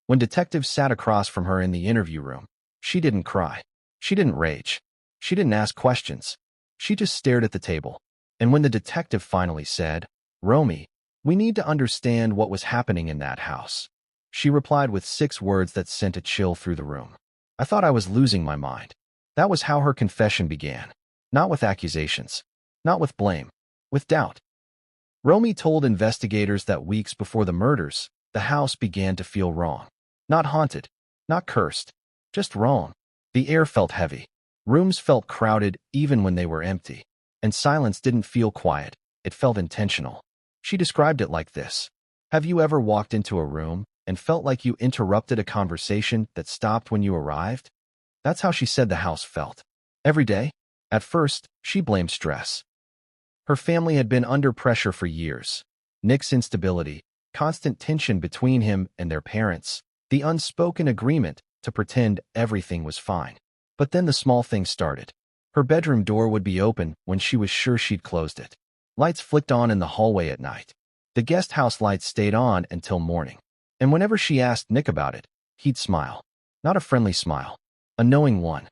Speaker 1: When detectives sat across from her in the interview room, she didn't cry. She didn't rage. She didn't ask questions. She just stared at the table. And when the detective finally said, "Romy, we need to understand what was happening in that house," she replied with 6 words that sent a chill through the room. "I thought I was losing my mind." That was how her confession began. Not with accusations. Not with blame. With doubt. Romy told investigators that weeks before the murders, the house began to feel wrong. Not haunted. Not cursed. Just wrong. The air felt heavy. Rooms felt crowded even when they were empty. And silence didn't feel quiet. It felt intentional. She described it like this. Have you ever walked into a room and felt like you interrupted a conversation that stopped when you arrived? That's how she said the house felt. Every day. At first, she blamed stress. Her family had been under pressure for years. Nick's instability, constant tension between him and their parents, the unspoken agreement to pretend everything was fine. But then the small things started. Her bedroom door would be open when she was sure she'd closed it. Lights flicked on in the hallway at night. The guest house lights stayed on until morning. And whenever she asked Nick about it, he'd smile. Not a friendly smile. A knowing one.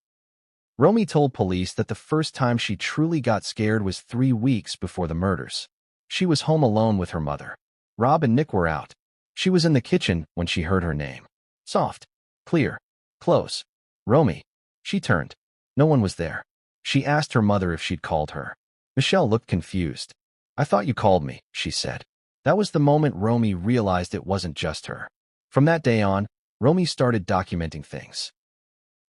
Speaker 1: Romy told police that the first time she truly got scared was 3 weeks before the murders. She was home alone with her mother. Rob and Nick were out. She was in the kitchen when she heard her name. Soft. Clear. Close. Romy. She turned. No one was there. She asked her mother if she'd called her. Michelle looked confused. "I thought you called me," she said. That was the moment Romy realized it wasn't just her. From that day on, Romy started documenting things.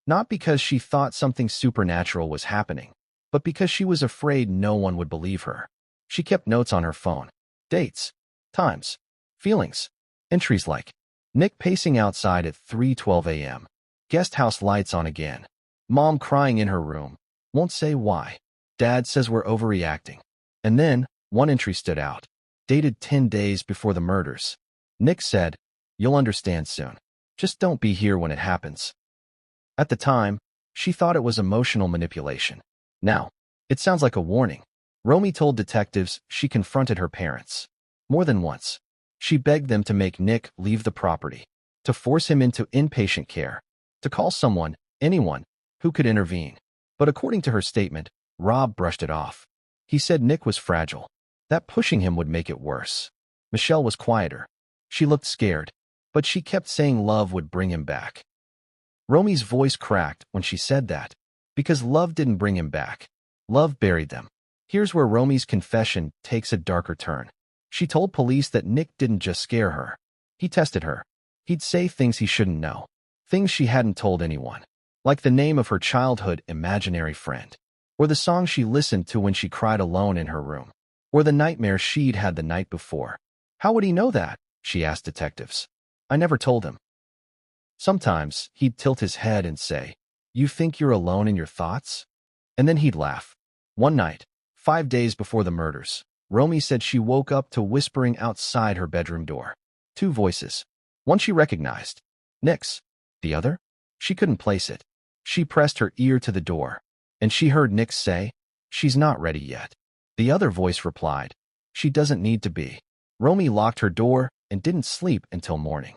Speaker 1: Not because she thought something supernatural was happening, but because she was afraid no one would believe her. She kept notes on her phone. Dates. Times. Feelings. Entries like, Nick pacing outside at 3:12 a.m. Guest house lights on again. Mom crying in her room. Won't say why. Dad says we're overreacting. And then, one entry stood out. Dated 10 days before the murders. Nick said, "You'll understand soon. Just don't be here when it happens." At the time, she thought it was emotional manipulation. Now, it sounds like a warning. Romy told detectives she confronted her parents. More than once. She begged them to make Nick leave the property, to force him into inpatient care, to call someone, anyone, who could intervene. But according to her statement, Rob brushed it off. He said Nick was fragile, that pushing him would make it worse. Michelle was quieter. She looked scared, but she kept saying love would bring him back. Romy's voice cracked when she said that, because love didn't bring him back. Love buried them. Here's where Romy's confession takes a darker turn. She told police that Nick didn't just scare her. He tested her. He'd say things he shouldn't know. Things she hadn't told anyone. Like the name of her childhood imaginary friend. Or the song she listened to when she cried alone in her room. Or the nightmare she'd had the night before. How would he know that? She asked detectives. I never told him. Sometimes, he'd tilt his head and say, "You think you're alone in your thoughts?" And then he'd laugh. One night, 5 days before the murders, Romy said she woke up to whispering outside her bedroom door. 2 voices. One she recognized. Nick's. The other? She couldn't place it. She pressed her ear to the door, and she heard Nick say, "She's not ready yet." The other voice replied, "She doesn't need to be." Romy locked her door and didn't sleep until morning.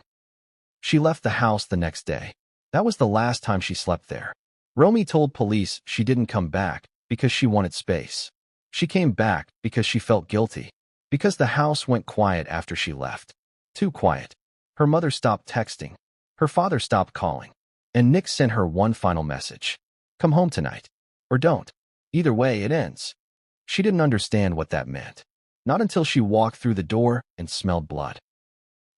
Speaker 1: She left the house the next day. That was the last time she slept there. Romy told police she didn't come back because she wanted space. She came back because she felt guilty. Because the house went quiet after she left. Too quiet. Her mother stopped texting. Her father stopped calling. And Nick sent her one final message. Come home tonight. Or don't. Either way, it ends. She didn't understand what that meant. Not until she walked through the door and smelled blood.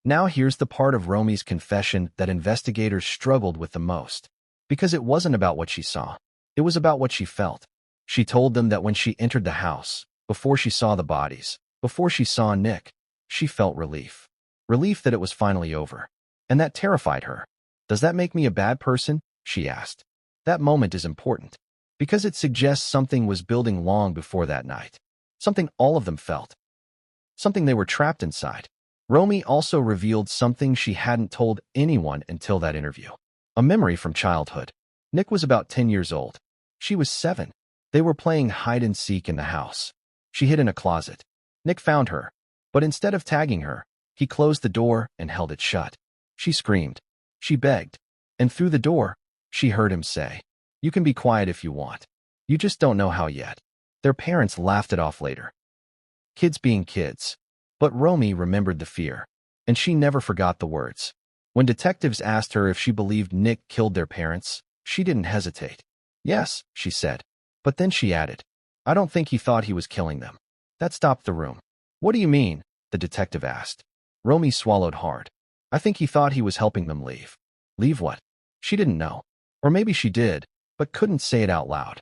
Speaker 1: Now here's the part of Romy's confession that investigators struggled with the most. Because it wasn't about what she saw. It was about what she felt. She told them that when she entered the house, before she saw the bodies, before she saw Nick, she felt relief. Relief that it was finally over. And that terrified her. Does that make me a bad person? She asked. That moment is important. Because it suggests something was building long before that night. Something all of them felt. Something they were trapped inside. Romy also revealed something she hadn't told anyone until that interview. A memory from childhood. Nick was about 10 years old. She was 7. They were playing hide-and-seek in the house. She hid in a closet. Nick found her, but instead of tagging her, he closed the door and held it shut. She screamed. She begged. And through the door, she heard him say, "You can be quiet if you want." You just don't know how yet. Their parents laughed it off later. Kids being kids. But Romy remembered the fear, and she never forgot the words. When detectives asked her if she believed Nick killed their parents, she didn't hesitate. Yes, she said. But then she added, I don't think he thought he was killing them. That stopped the room. What do you mean? The detective asked. Romy swallowed hard. I think he thought he was helping them leave. Leave what? She didn't know. Or maybe she did, but couldn't say it out loud.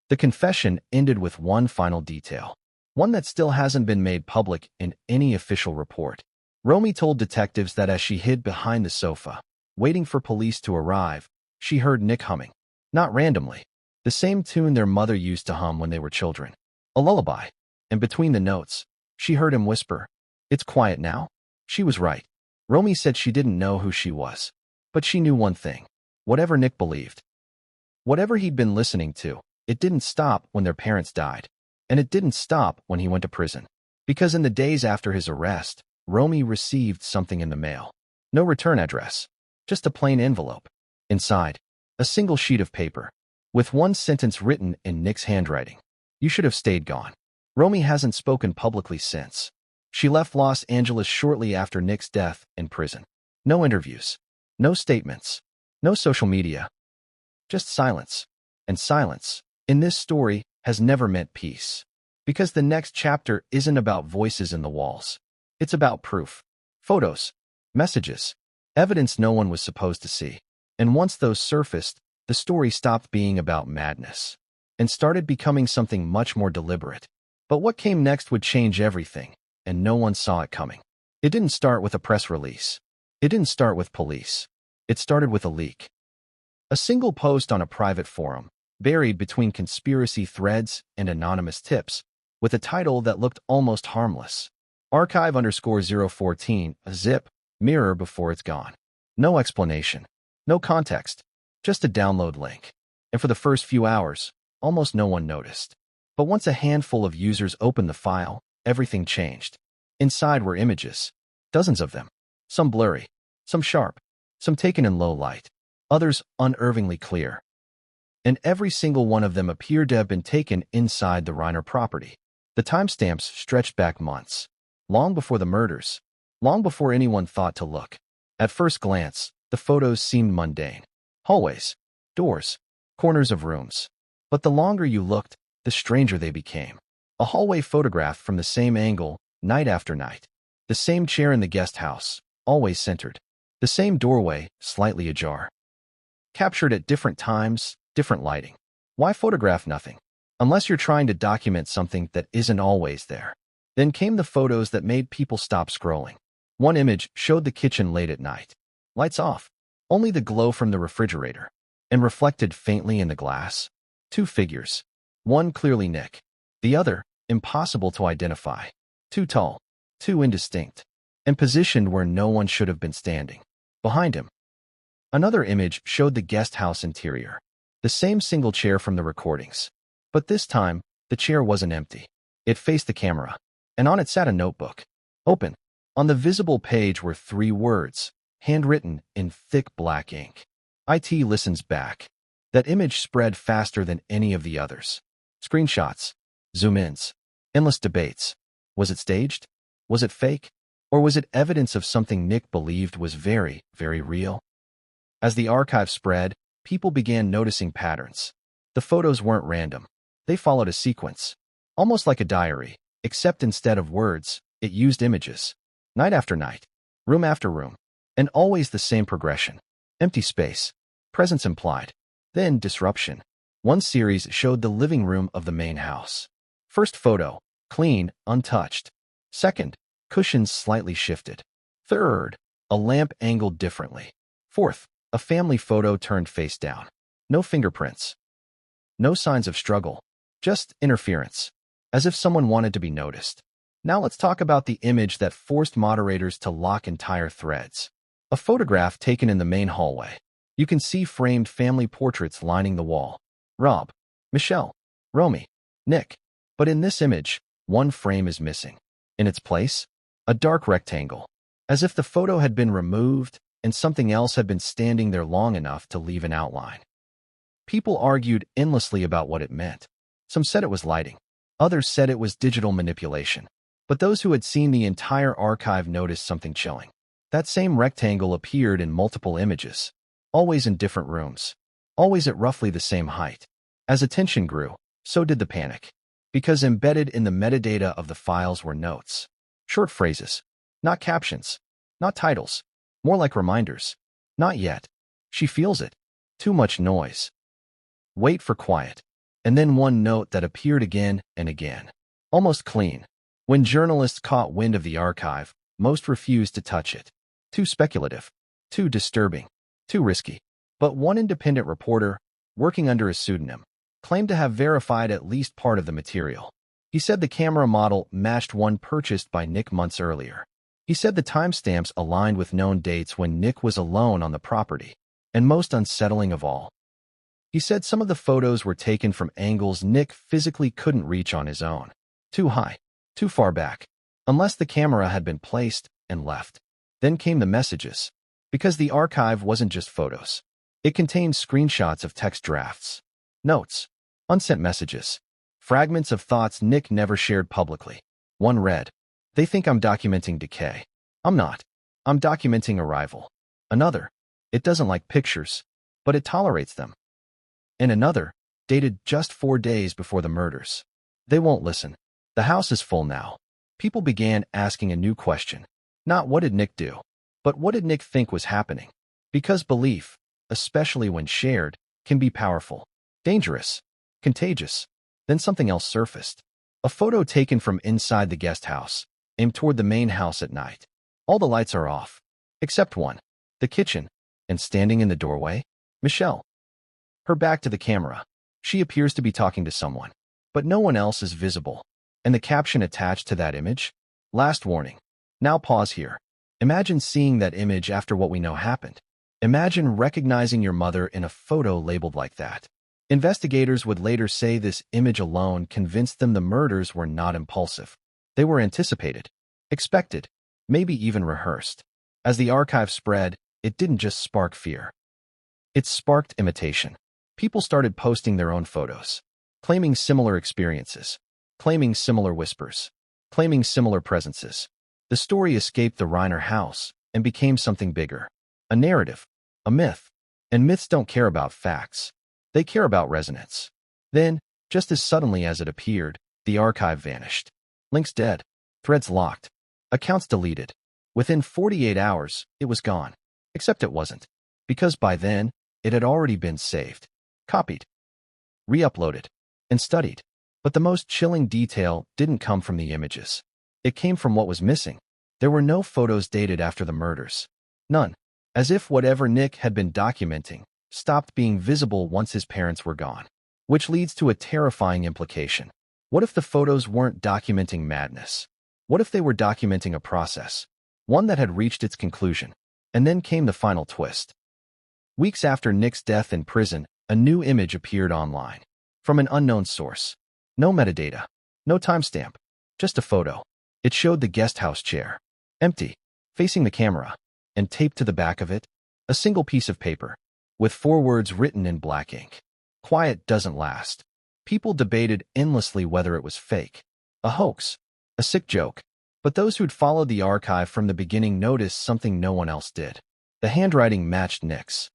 Speaker 1: The confession ended with one final detail, one that still hasn't been made public in any official report. Romy told detectives that as she hid behind the sofa, waiting for police to arrive, she heard Nick humming. Not randomly. The same tune their mother used to hum when they were children. A lullaby. And between the notes, she heard him whisper, It's quiet now? She was right. Romy said she didn't know who she was. But she knew one thing. Whatever Nick believed, whatever he'd been listening to, it didn't stop when their parents died. And it didn't stop when he went to prison. Because in the days after his arrest, Romy received something in the mail. No return address. Just a plain envelope. Inside, a single sheet of paper, with one sentence written in Nick's handwriting. You should have stayed gone. Romy hasn't spoken publicly since. She left Los Angeles shortly after Nick's death in prison. No interviews. No statements. No social media. Just silence. And silence, in this story, has never meant peace. Because the next chapter isn't about voices in the walls. It's about proof. Photos. Messages. Evidence no one was supposed to see. And once those surfaced, the story stopped being about madness and started becoming something much more deliberate. But what came next would change everything, and no one saw it coming. It didn't start with a press release. It didn't start with police. It started with a leak. A single post on a private forum, buried between conspiracy threads and anonymous tips, with a title that looked almost harmless. Archive_014, a zip, mirror before it's gone. No explanation. No context. Just a download link. And for the first few hours, almost no one noticed. But once a handful of users opened the file, everything changed. Inside were images. Dozens of them. Some blurry. Some sharp. Some taken in low light. Others unnervingly clear. And every single one of them appeared to have been taken inside the Reiner property. The timestamps stretched back months. Long before the murders. Long before anyone thought to look. At first glance, the photos seemed mundane. Hallways. Doors. Corners of rooms. But the longer you looked, the stranger they became. A hallway photograph from the same angle, night after night. The same chair in the guest house, always centered. The same doorway, slightly ajar. Captured at different times, different lighting. Why photograph nothing? Unless you're trying to document something that isn't always there. Then came the photos that made people stop scrolling. One image showed the kitchen late at night. Lights off. Only the glow from the refrigerator. And reflected faintly in the glass. Two figures. One clearly Nick. The other, impossible to identify. Too tall. Too indistinct. And positioned where no one should have been standing. Behind him. Another image showed the guest house interior. The same single chair from the recordings. But this time, the chair wasn't empty. It faced the camera. And on it sat a notebook. Open. On the visible page were 3 words, handwritten in thick black ink. IT listens back. That image spread faster than any of the others. Screenshots. Zoom-ins. Endless debates. Was it staged? Was it fake? Or was it evidence of something Nick believed was very, very real? As the archive spread, people began noticing patterns. The photos weren't random. They followed a sequence. Almost like a diary, except instead of words, it used images. Night after night. Room after room. And always the same progression. Empty space. Presence implied. Then disruption. One series showed the living room of the main house. First photo, clean, untouched. Second, cushions slightly shifted. Third, a lamp angled differently. Fourth, a family photo turned face down. No fingerprints. No signs of struggle. Just interference. As if someone wanted to be noticed. Now let's talk about the image that forced moderators to lock entire threads. A photograph taken in the main hallway. You can see framed family portraits lining the wall. Rob, Michelle, Romy, Nick. But in this image, one frame is missing. In its place, a dark rectangle. As if the photo had been removed and something else had been standing there long enough to leave an outline. People argued endlessly about what it meant. Some said it was lighting. Others said it was digital manipulation. But those who had seen the entire archive noticed something chilling. That same rectangle appeared in multiple images, always in different rooms, always at roughly the same height. As attention grew, so did the panic. Because embedded in the metadata of the files were notes. Short phrases. Not captions. Not titles. More like reminders. Not yet. She feels it. Too much noise. Wait for quiet. And then one note that appeared again and again. Almost clean. When journalists caught wind of the archive, most refused to touch it. Too speculative. Too disturbing. Too risky. But one independent reporter, working under a pseudonym, claimed to have verified at least part of the material. He said the camera model matched one purchased by Nick months earlier. He said the timestamps aligned with known dates when Nick was alone on the property. And most unsettling of all, he said some of the photos were taken from angles Nick physically couldn't reach on his own. Too high. Too far back. Unless the camera had been placed and left. Then came the messages. Because the archive wasn't just photos. It contained screenshots of text drafts, notes, unsent messages, fragments of thoughts Nick never shared publicly. One read, "They think I'm documenting decay. I'm not. I'm documenting arrival." Another, "It doesn't like pictures, but it tolerates them." And another, dated just 4 days before the murders. "They won't listen. The house is full now." People began asking a new question. Not what did Nick do, but what did Nick think was happening? Because belief, especially when shared, can be powerful, dangerous, contagious. Then something else surfaced. A photo taken from inside the guest house, aimed toward the main house at night. All the lights are off, except one, the kitchen, and standing in the doorway, Michelle. Her back to the camera. She appears to be talking to someone, but no one else is visible. And the caption attached to that image? "Last warning. Now pause here." Imagine seeing that image after what we know happened. Imagine recognizing your mother in a photo labeled like that. Investigators would later say this image alone convinced them the murders were not impulsive. They were anticipated, expected, maybe even rehearsed. As the archive spread, it didn't just spark fear. It sparked imitation. People started posting their own photos, claiming similar experiences, claiming similar whispers, claiming similar presences. The story escaped the Reiner house and became something bigger. A narrative, a myth. And myths don't care about facts. They care about resonance. Then, just as suddenly as it appeared, the archive vanished. Links dead. Threads locked. Accounts deleted. Within 48 hours, it was gone. Except it wasn't. Because by then, it had already been saved, copied, re-uploaded, and studied. But the most chilling detail didn't come from the images. It came from what was missing. There were no photos dated after the murders. None. As if whatever Nick had been documenting stopped being visible once his parents were gone. Which leads to a terrifying implication. What if the photos weren't documenting madness? What if they were documenting a process? One that had reached its conclusion. And then came the final twist. Weeks after Nick's death in prison, a new image appeared online. From an unknown source. No metadata. No timestamp. Just a photo. It showed the guest house chair. Empty. Facing the camera. And taped to the back of it, a single piece of paper. With 4 words written in black ink. Quiet doesn't last. People debated endlessly whether it was fake. A hoax. A sick joke. But those who'd followed the archive from the beginning noticed something no one else did. The handwriting matched Nick's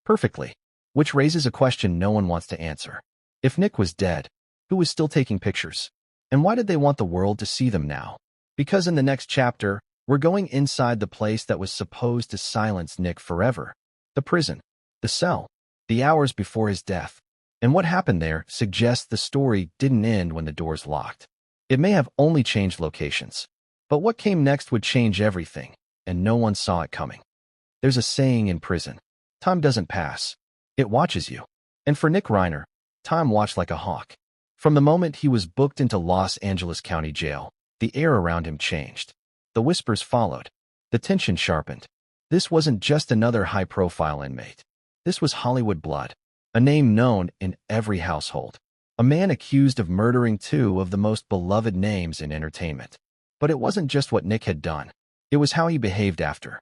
Speaker 1: perfectly. Which raises a question no one wants to answer. If Nick was dead, who was still taking pictures? And why did they want the world to see them now? Because in the next chapter, we're going inside the place that was supposed to silence Nick forever. The prison. The cell. The hours before his death. And what happened there suggests the story didn't end when the doors locked. It may have only changed locations. But what came next would change everything, and no one saw it coming. There's a saying in prison. Time doesn't pass. It watches you. And for Nick Reiner, time watched like a hawk. From the moment he was booked into Los Angeles County Jail, the air around him changed. The whispers followed. The tension sharpened. This wasn't just another high-profile inmate. This was Hollywood blood, a name known in every household. A man accused of murdering 2 of the most beloved names in entertainment. But it wasn't just what Nick had done. It was how he behaved after.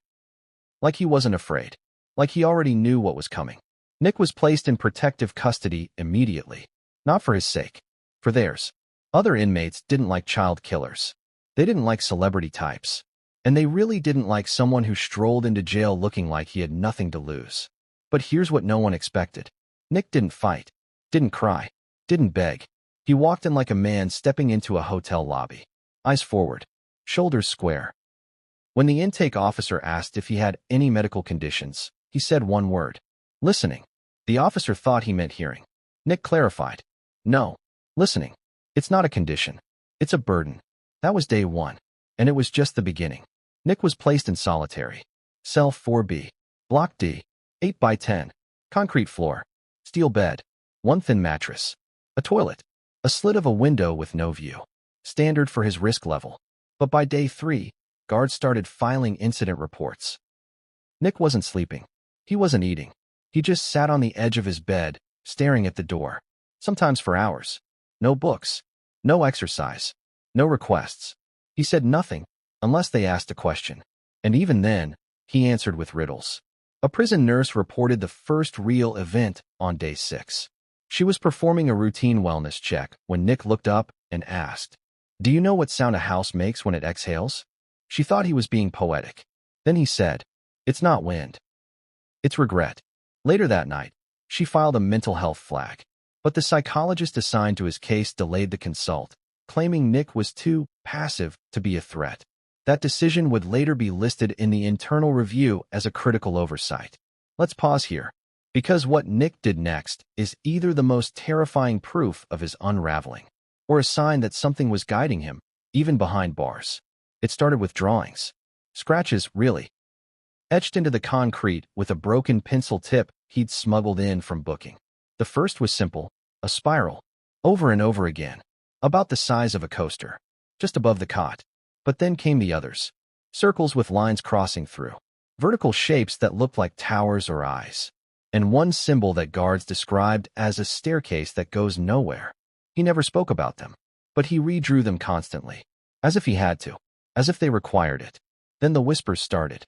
Speaker 1: Like he wasn't afraid. Like he already knew what was coming. Nick was placed in protective custody immediately. Not for his sake. For theirs. Other inmates didn't like child killers. They didn't like celebrity types. And they really didn't like someone who strolled into jail looking like he had nothing to lose. But here's what no one expected. Nick didn't fight. Didn't cry. Didn't beg. He walked in like a man stepping into a hotel lobby. Eyes forward. Shoulders square. When the intake officer asked if he had any medical conditions, he said one word. Listening. The officer thought he meant hearing. Nick clarified. No. Listening. It's not a condition. It's a burden. That was day 1. And it was just the beginning. Nick was placed in solitary. Cell 4B. Block D. 8 by 10. Concrete floor. Steel bed. One thin mattress. A toilet. A slit of a window with no view. Standard for his risk level. But by day 3, guards started filing incident reports. Nick wasn't sleeping. He wasn't eating. He just sat on the edge of his bed, staring at the door. Sometimes for hours. No books. No exercise. No requests. He said nothing, unless they asked a question. And even then, he answered with riddles. A prison nurse reported the first real event on day 6. She was performing a routine wellness check when Nick looked up and asked, "Do you know what sound a house makes when it exhales?" She thought he was being poetic. Then he said, "It's not wind. It's regret." Later that night, she filed a mental health flag. But the psychologist assigned to his case delayed the consult, claiming Nick was too passive to be a threat. That decision would later be listed in the internal review as a critical oversight. Let's pause here, because what Nick did next is either the most terrifying proof of his unraveling, or a sign that something was guiding him, even behind bars. It started with drawings. Scratches, really. Etched into the concrete with a broken pencil tip he'd smuggled in from booking. The first was simple, a spiral, over and over again, about the size of a coaster, just above the cot. But then came the others. Circles with lines crossing through. Vertical shapes that looked like towers or eyes. And one symbol that guards described as a staircase that goes nowhere. He never spoke about them, but he redrew them constantly. As if he had to. As if they required it. Then the whispers started.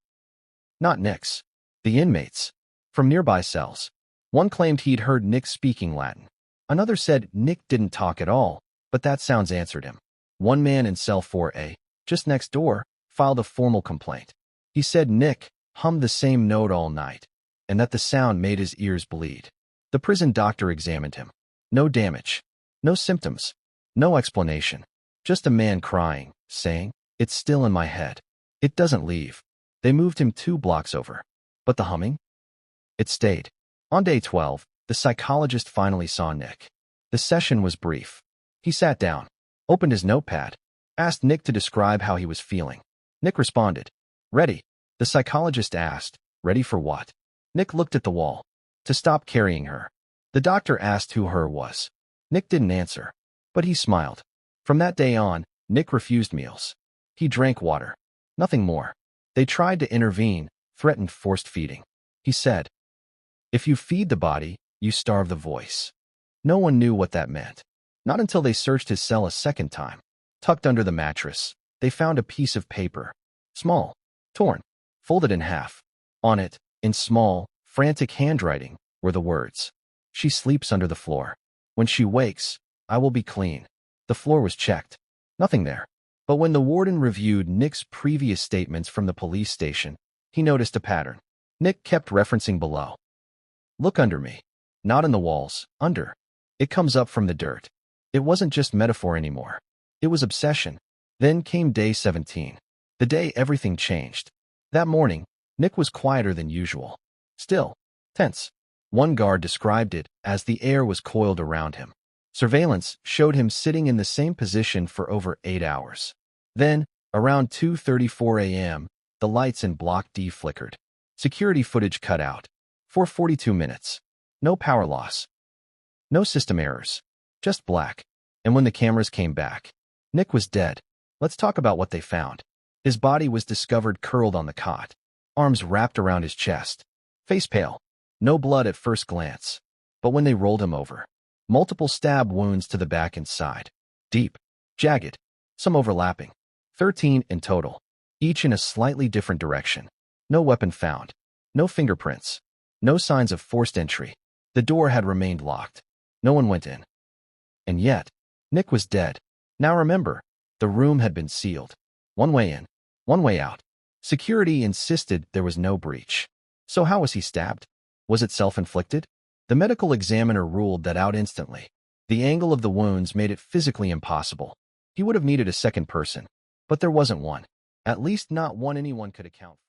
Speaker 1: Not Nick's. The inmates. From nearby cells. One claimed he'd heard Nick speaking Latin. Another said Nick didn't talk at all, but that sounds answered him. One man in cell 4A, just next door, filed a formal complaint. He said Nick hummed the same note all night, and that the sound made his ears bleed. The prison doctor examined him. No damage. No symptoms. No explanation. Just a man crying, saying, "It's still in my head. It doesn't leave." They moved him 2 blocks over. But the humming? It stayed. On day 12, the psychologist finally saw Nick. The session was brief. He sat down, opened his notepad, asked Nick to describe how he was feeling. Nick responded, "Ready." The psychologist asked, "Ready for what?" Nick looked at the wall. "To stop carrying her." The doctor asked who her was. Nick didn't answer, but he smiled. From that day on, Nick refused meals. He drank water. Nothing more. They tried to intervene, threatened forced feeding. He said, "If you feed the body, you starve the voice." No one knew what that meant. Not until they searched his cell a second time. Tucked under the mattress, they found a piece of paper. Small, torn, folded in half. On it, in small, frantic handwriting, were the words, "She sleeps under the floor. When she wakes, I will be clean." The floor was checked. Nothing there. But when the warden reviewed Nick's previous statements from the police station, he noticed a pattern. Nick kept referencing below. "Look under me." Not in the walls, under. It comes up from the dirt. It wasn't just metaphor anymore. It was obsession. Then came day 17. The day everything changed. That morning, Nick was quieter than usual. Still, tense. One guard described it as the air was coiled around him. Surveillance showed him sitting in the same position for over 8 hours. Then, around 2:34 a.m., the lights in Block D flickered. Security footage cut out. For 42 minutes. No power loss. No system errors. Just black. And when the cameras came back, Nick was dead. Let's talk about what they found. His body was discovered curled on the cot. Arms wrapped around his chest. Face pale. No blood at first glance. But when they rolled him over, multiple stab wounds to the back and side. Deep. Jagged. Some overlapping. 13 in total. Each in a slightly different direction. No weapon found. No fingerprints. No signs of forced entry. The door had remained locked. No one went in. And yet, Nick was dead. Now remember, the room had been sealed. One way in, one way out. Security insisted there was no breach. So how was he stabbed? Was it self-inflicted? The medical examiner ruled that out instantly. The angle of the wounds made it physically impossible. He would have needed a second person, but there wasn't one. At least not one anyone could account for.